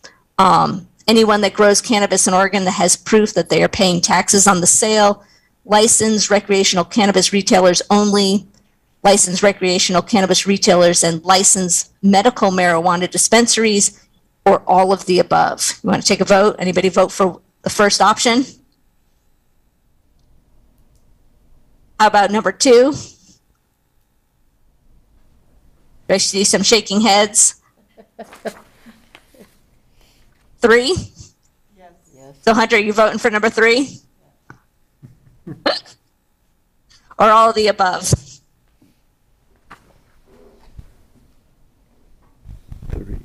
Anyone that grows cannabis in Oregon that has proof that they are paying taxes on the sale, licensed recreational cannabis retailers only, licensed recreational cannabis retailers and licensed medical marijuana dispensaries, or all of the above. You want to take a vote? Anybody vote for the first option? How about number 2? Do I see some shaking heads? 3? Yes. So Hunter, you voting for number 3? Or all of the above? 3.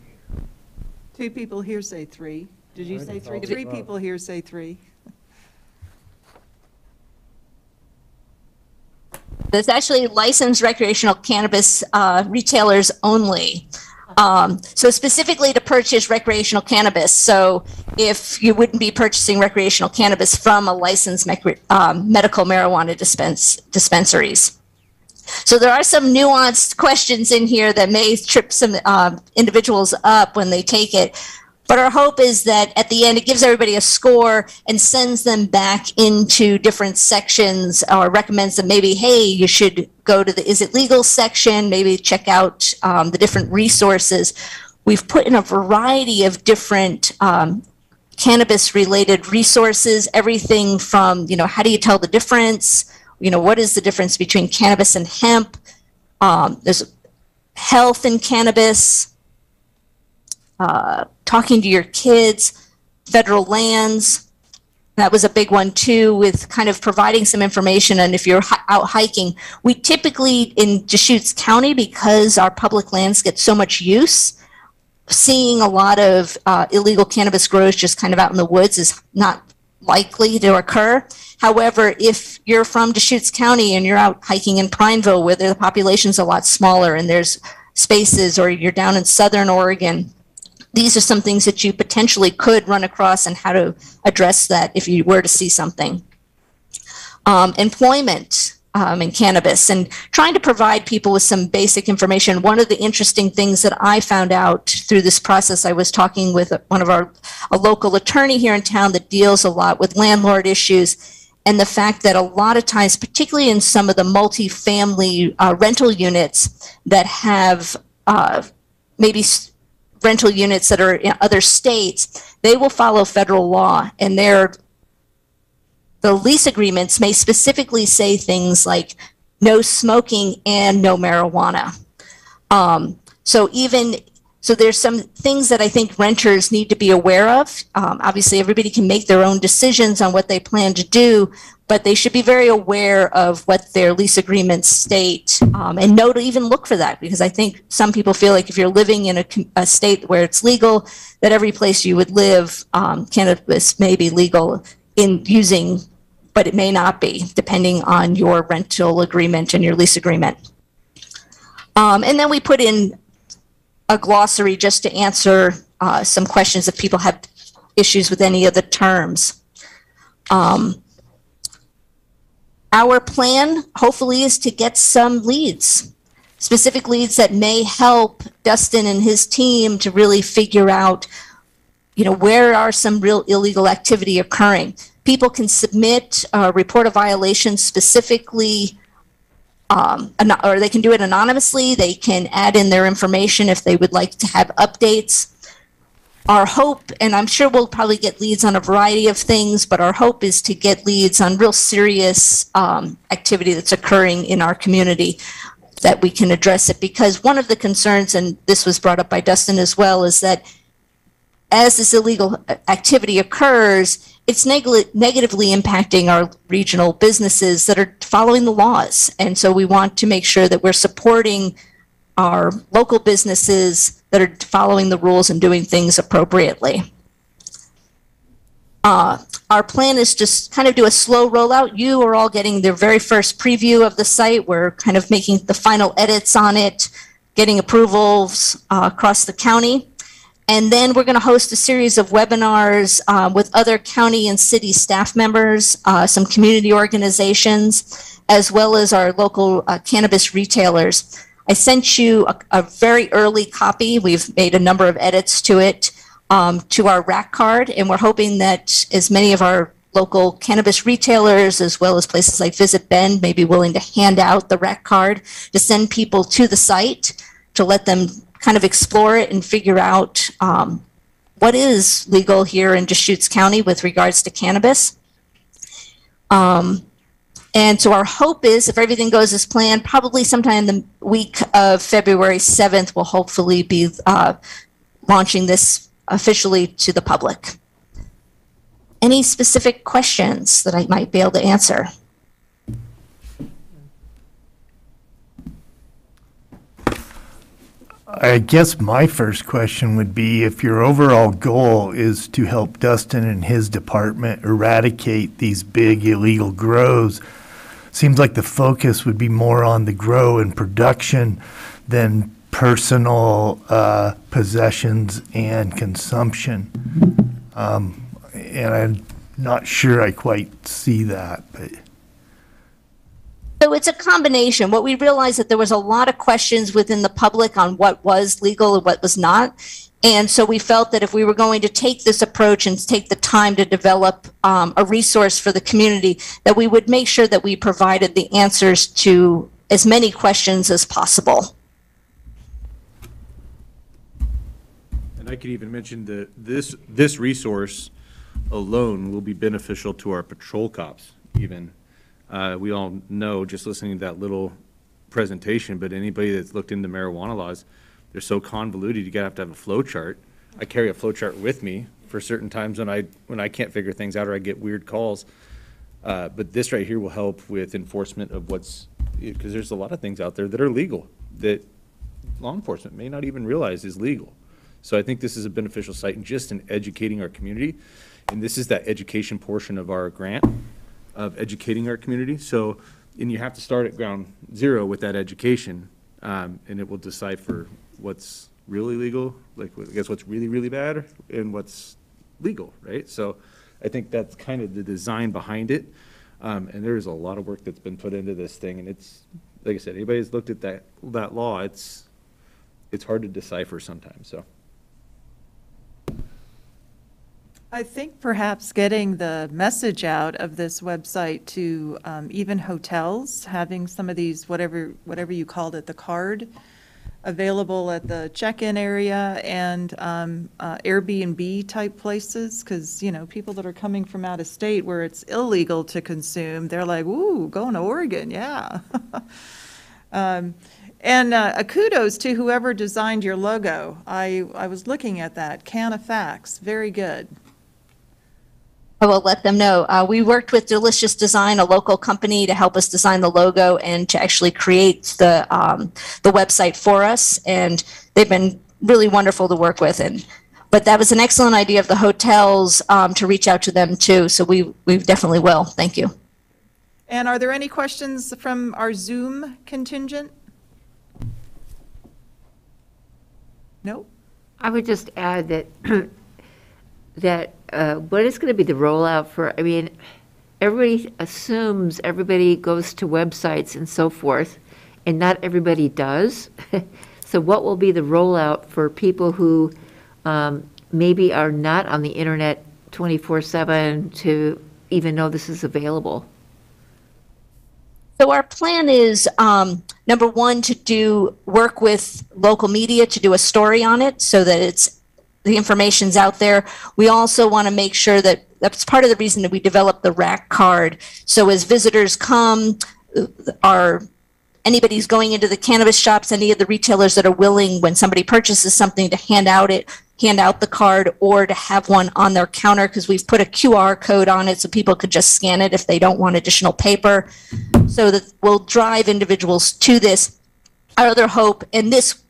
2 people here say 3. Did you say 3? 3 people here say 3. There's actually licensed recreational cannabis retailers only. So specifically to purchase recreational cannabis. So if you wouldn't be purchasing recreational cannabis from a licensed medical marijuana dispensaries. So there are some nuanced questions in here that may trip some individuals up when they take it. But our hope is that at the end, it gives everybody a score and sends them back into different sections, or recommends that maybe, hey, you should go to the is it legal section, maybe check out the different resources. We've put in a variety of different cannabis-related resources, everything from, how do you tell the difference? What is the difference between cannabis and hemp? There's health in cannabis. Talking to your kids, federal lands. That was a big one too, with kind of providing some information. And if you're out hiking, we typically in Deschutes County, because our public lands get so much use, seeing a lot of illegal cannabis grows just kind of out in the woods is not likely to occur. However, if you're from Deschutes County and you're out hiking in Prineville, where the population's a lot smaller and there's spaces, or you're down in Southern Oregon, these are some things that you potentially could run across and how to address that if you were to see something. Employment in cannabis, and trying to provide people with some basic information. One of the interesting things that I found out through this process, I was talking with a local attorney here in town that deals a lot with landlord issues, and the fact that a lot of times, particularly in some of the multifamily rental units that have maybe rental units that are in other states, they will follow federal law, and the lease agreements may specifically say things like no smoking and no marijuana. So there's some things that I think renters need to be aware of. Obviously, everybody can make their own decisions on what they plan to do, but they should be very aware of what their lease agreements state, and know to even look for that, because I think some people feel like if you're living in a state where it's legal, that every place you would live, cannabis may be legal in using, but it may not be, depending on your rental agreement and your lease agreement. And then we put in a glossary just to answer some questions if people have issues with any of the terms. Our plan, hopefully, is to get some leads, specific leads that may help Dustin and his team to really figure out, where are some real illegal activity occurring. People can submit a report of violation specifically, or they can do it anonymously. They can add in their information if they would like to have updates. Our hope, and I'm sure we'll probably get leads on a variety of things, but our hope is to get leads on real serious activity that's occurring in our community, that we can address it. Because one of the concerns, and this was brought up by Dustin as well, is that as this illegal activity occurs, it's negatively impacting our regional businesses that are following the laws. And so we want to make sure that we're supporting our local businesses that are following the rules and doing things appropriately. Our plan is just kind of do a slow rollout. You are all getting the very first preview of the site. We're kind of making the final edits on it, getting approvals across the county. And then we're going to host a series of webinars with other county and city staff members, some community organizations, as well as our local cannabis retailers. I sent you a very early copy. We've made a number of edits to it, to our rack card, and we're hoping that as many of our local cannabis retailers, as well as places like Visit Bend, may be willing to hand out the rack card to send people to the site to let them kind of explore it and figure out what is legal here in Deschutes County with regards to cannabis. And so our hope is, if everything goes as planned, probably sometime in the week of February 7th, we'll hopefully be launching this officially to the public. Any specific questions that I might be able to answer? I guess my first question would be, if your overall goal is to help Dustin and his department eradicate these big illegal grows, seems like the focus would be more on the grow and production than personal possessions and consumption. And I'm not sure I quite see that, but. So it's a combination. What we realized that there was a lot of questions within the public on what was legal and what was not. And so we felt that if we were going to take this approach and take the time to develop a resource for the community, that we would make sure that we provided the answers to as many questions as possible. And I could even mention that this resource alone will be beneficial to our patrol cops even. We all know, just listening to that little presentation, but anybody that's looked into marijuana laws, they're so convoluted, you gotta have to have a flow chart. I carry a flow chart with me for certain times when I can't figure things out or I get weird calls. But this right here will help with enforcement of because there's a lot of things out there that are legal that law enforcement may not even realize is legal. So I think this is a beneficial site and just in educating our community. And this is that education portion of our grant, of educating our community. So, and you have to start at ground zero with that education, and it will decipher what's really legal, like I guess what's really, really bad, and what's legal, right? So I think that's kind of the design behind it. And there's a lot of work that's been put into this thing, and it's, like I said, anybody who's looked at that law, it's hard to decipher sometimes, so. I think perhaps getting the message out of this website to even hotels, having some of these, whatever you called it, the card, available at the check-in area and Airbnb type places, because, you know, people that are coming from out of state where it's illegal to consume, they're like, ooh, going to Oregon, yeah. And kudos to whoever designed your logo. I was looking at that, Cannabis, very good. I will let them know. We worked with Delicious Design, a local company, to help us design the logo and to actually create the website for us. And they've been really wonderful to work with. But that was an excellent idea of the hotels to reach out to them too. So we definitely will. Thank you. And are there any questions from our Zoom contingent? No? I would just add that what is going to be the rollout for, I mean, everybody assumes everybody goes to websites and so forth, and not everybody does. So what will be the rollout for people who maybe are not on the internet 24/7 to even know this is available? So our plan is, number one, to work with local media to do a story on it so that the information's out there. We also want to make sure that's part of the reason that we developed the rack card. So as visitors come, anybody's going into the cannabis shops, any of the retailers that are willing, when somebody purchases something, to hand out the card or to have one on their counter, because we've put a QR code on it so people could just scan it if they don't want additional paper. So that will drive individuals to this. Our other hope, and this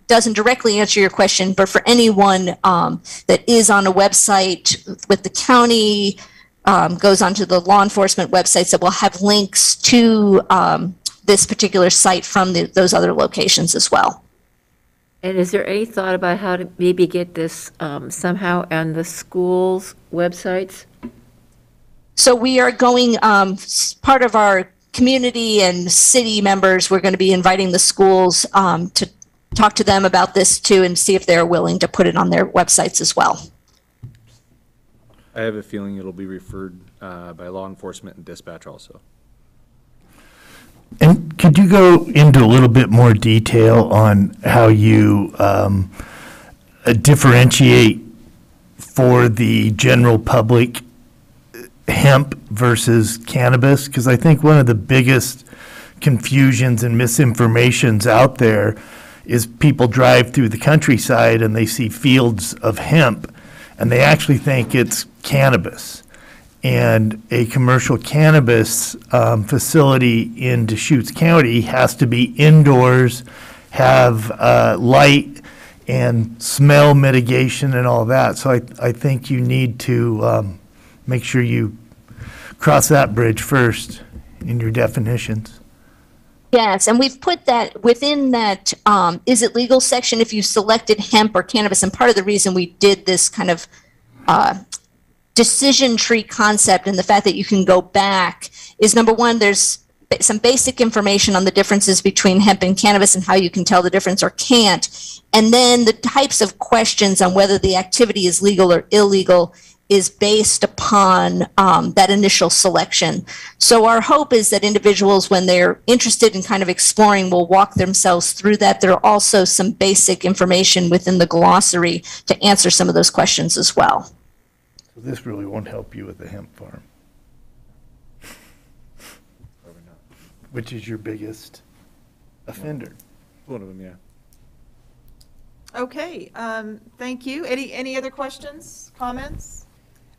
doesn't directly answer your question, but for anyone that is on a website with the county, goes onto the law enforcement websites, that will have links to this particular site from those other locations as well. And is there any thought about how to maybe get this somehow on the schools' websites? So we are going, part of our community and city members, we're going to be inviting the schools to talk to them about this too and see if they're willing to put it on their websites as well. I have a feeling it'll be referred by law enforcement and dispatch also. And could you go into a little bit more detail on how you differentiate for the general public hemp versus cannabis? Because I think one of the biggest confusions and misinformations out there is people drive through the countryside and they see fields of hemp and they actually think it's cannabis. And a commercial cannabis facility in Deschutes County has to be indoors, have light and smell mitigation and all that. So I think you need to make sure you cross that bridge first in your definitions. Yes, and we've put that within that is it legal section if you selected hemp or cannabis. And part of the reason we did this kind of decision tree concept and the fact that you can go back is, number one, there's some basic information on the differences between hemp and cannabis and how you can tell the difference or can't. And then the types of questions on whether the activity is legal or illegal is based upon that initial selection. So our hope is that individuals, when they're interested in kind of exploring, will walk themselves through that. There are also some basic information within the glossary to answer some of those questions as well. So this really won't help you with the hemp farm, which is your biggest offender. One of them, yeah. Okay, thank you. Any other questions, comments?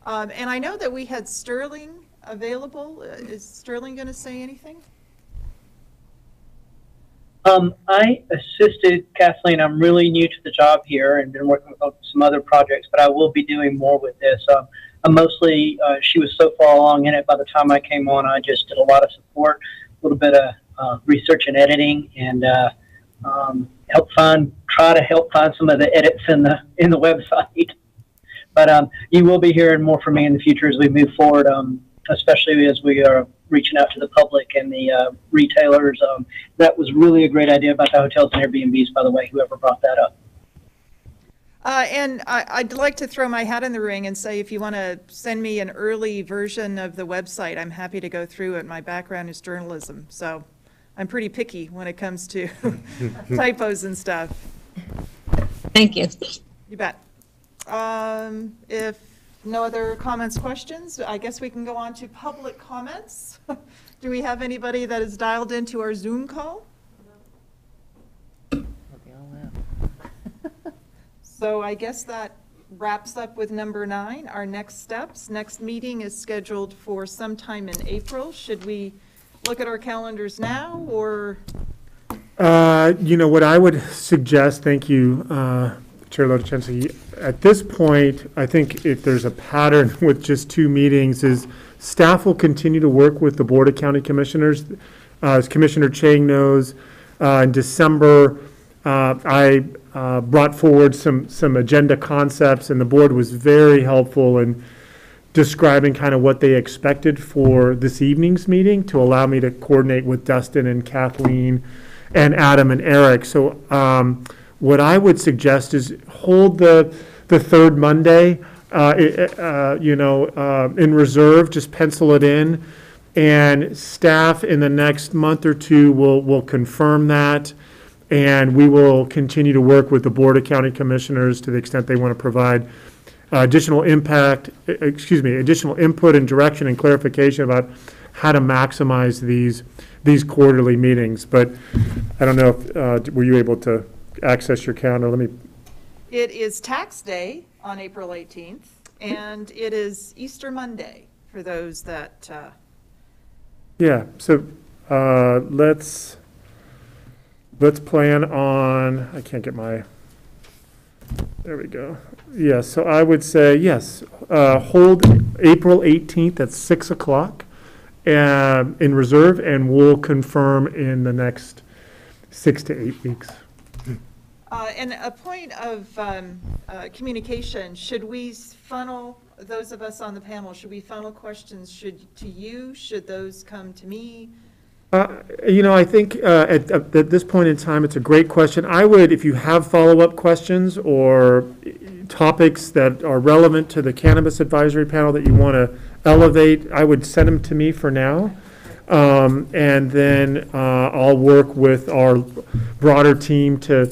And I know that we had Sterling available. Is Sterling going to say anything? I assisted Kathleen. I'm really new to the job here and been working with some other projects, but I will be doing more with this. I'm mostly, she was so far along in it by the time I came on, I just did a lot of support, a little bit of research and editing, and try to help find some of the edits in the website. But you will be hearing more from me in the future as we move forward, especially as we are reaching out to the public and the retailers. That was really a great idea about the hotels and Airbnbs, by the way, whoever brought that up. And I'd like to throw my hat in the ring and say, if you want to send me an early version of the website, I'm happy to go through it. My background is journalism, so I'm pretty picky when it comes to typos and stuff. Thank you. You bet. If no other comments, questions, I guess we can go on to public comments. Do we have anybody that is dialed into our Zoom call? So I guess that wraps up with number 9, our next steps. Next meeting is scheduled for sometime in April. Should we look at our calendars now, or? You know, what I would suggest, thank you, Chair Lodichenski, at this point, I think if there's a pattern with just 2 meetings, is staff will continue to work with the Board of County Commissioners. As Commissioner Chang knows, in December, I brought forward some agenda concepts, and the board was very helpful in describing kind of what they expected for this evening's meeting to allow me to coordinate with Dustin and Kathleen and Adam and Eric. So what I would suggest is hold the third Monday in reserve, just pencil it in. And staff in the next month or two will confirm that. And we will continue to work with the Board of County Commissioners to the extent they want to provide additional input and direction and clarification about how to maximize these quarterly meetings. But I don't know if, were you able to access your calendar? Let me. It is tax day on April 18th, and it is Easter Monday for those that. Yeah, so let's plan on, I can't get my, there we go. Yeah, so I would say, yes, hold April 18th at 6 o'clock in reserve, and we'll confirm in the next 6 to 8 weeks. And a point of communication, should we funnel, those of us on the panel, should we funnel questions to you? Should those come to me? I think at this point in time, it's a great question. I would, if you have follow-up questions or topics that are relevant to the Cannabis Advisory Panel that you want to elevate, I would send them to me for now. And then I'll work with our broader team to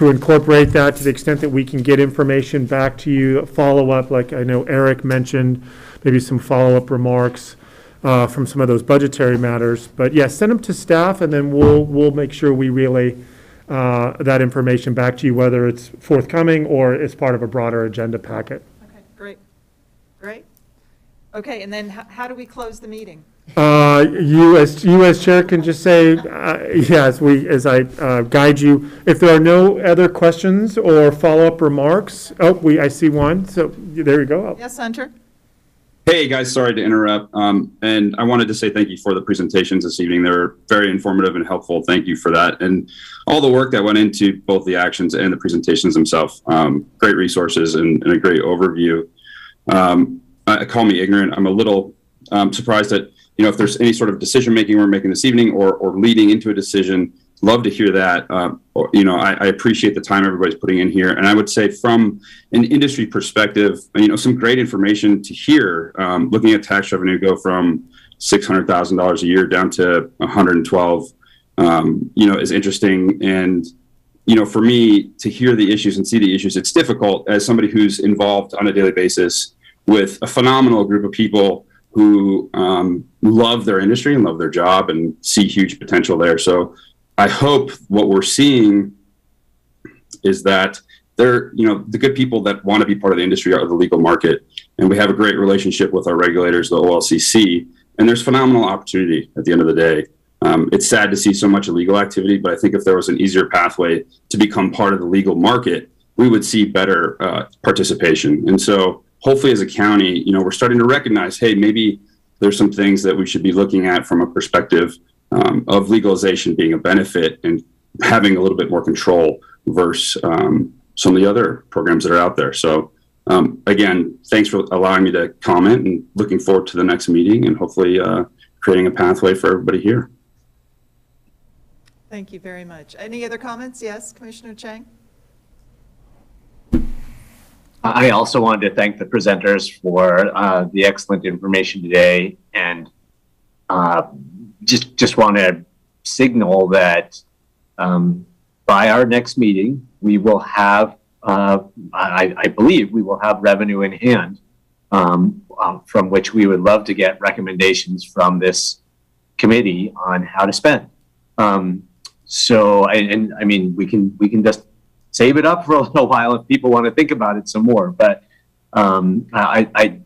incorporate that to the extent that we can get information back to you, follow up, like I know Eric mentioned, maybe some follow-up remarks from some of those budgetary matters. But yeah, send them to staff, and then we'll make sure we relay that information back to you, whether it's forthcoming or it's part of a broader agenda packet. Okay, great. Okay, and then how do we close the meeting? You as chair can just say, as I guide you. If there are no other questions or follow-up remarks, I see one, so there you go. Yes, Hunter? Hey guys, sorry to interrupt. And I wanted to say thank you for the presentations this evening. They were very informative and helpful. Thank you for that. And all the work that went into both the actions and the presentations themselves. Great resources and a great overview. Call me ignorant. I'm a little surprised that, if there's any sort of decision-making we're making this evening or leading into a decision, love to hear that. I appreciate the time everybody's putting in here. And I would say from an industry perspective, some great information to hear, looking at tax revenue go from $600,000 a year down to 112, is interesting. And, for me to hear the issues and see the issues, it's difficult as somebody who's involved on a daily basis with a phenomenal group of people who love their industry and love their job and see huge potential there. So I hope what we're seeing is that they're, the good people that want to be part of the industry are the legal market. And we have a great relationship with our regulators, the OLCC, and there's phenomenal opportunity at the end of the day. It's sad to see so much illegal activity, but I think if there was an easier pathway to become part of the legal market, we would see better participation. And so hopefully as a county, we're starting to recognize, hey, maybe there's some things that we should be looking at from a perspective of legalization being a benefit and having a little bit more control versus some of the other programs that are out there. So again, thanks for allowing me to comment and looking forward to the next meeting and hopefully creating a pathway for everybody here. Thank you very much. Any other comments? Yes, Commissioner Chang? I also wanted to thank the presenters for the excellent information today, and just want to signal that by our next meeting, we will have, I believe we will have revenue in hand from which we would love to get recommendations from this committee on how to spend. We can just save it up for a little while if people want to think about it some more. But I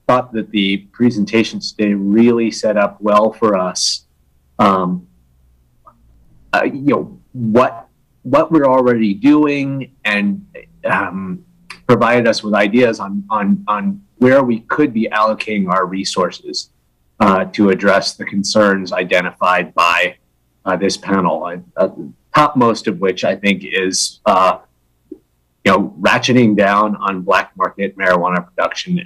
thought that the presentations today really set up well for us. What we're already doing, and provided us with ideas on where we could be allocating our resources to address the concerns identified by this panel. Topmost of which I think is, ratcheting down on black market marijuana production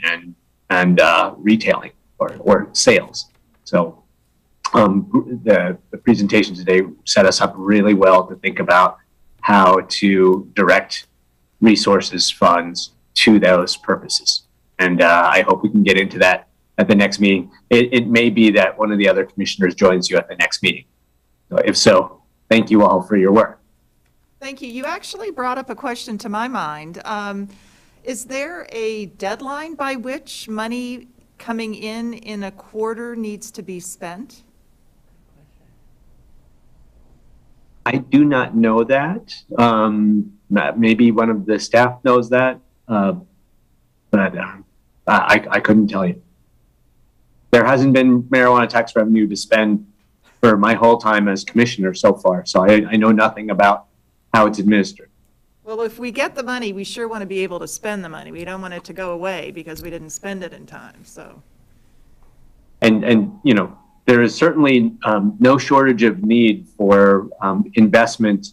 and retailing or sales. So the presentation today set us up really well to think about how to direct resources, funds to those purposes. And I hope we can get into that at the next meeting. It may be that one of the other commissioners joins you at the next meeting. So if so, thank you all for your work. Thank you. You actually brought up a question to my mind. Is there a deadline by which money coming in a quarter needs to be spent? I do not know that. Maybe one of the staff knows that, but I couldn't tell you. There hasn't been marijuana tax revenue to spend for my whole time as commissioner so far, so I know nothing about how it's administered. Well, if we get the money, we sure want to be able to spend the money. We don't want it to go away because we didn't spend it in time, so. And you know, there is certainly no shortage of need for investment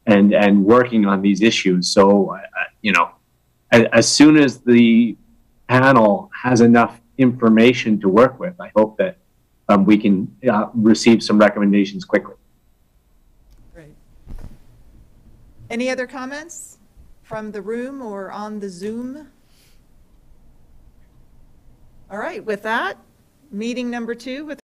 and working on these issues. So, you know, as soon as the panel has enough information to work with, I hope that we can receive some recommendations quickly. Great. Any other comments from the room or on the Zoom? All right, with that, meeting number 2 with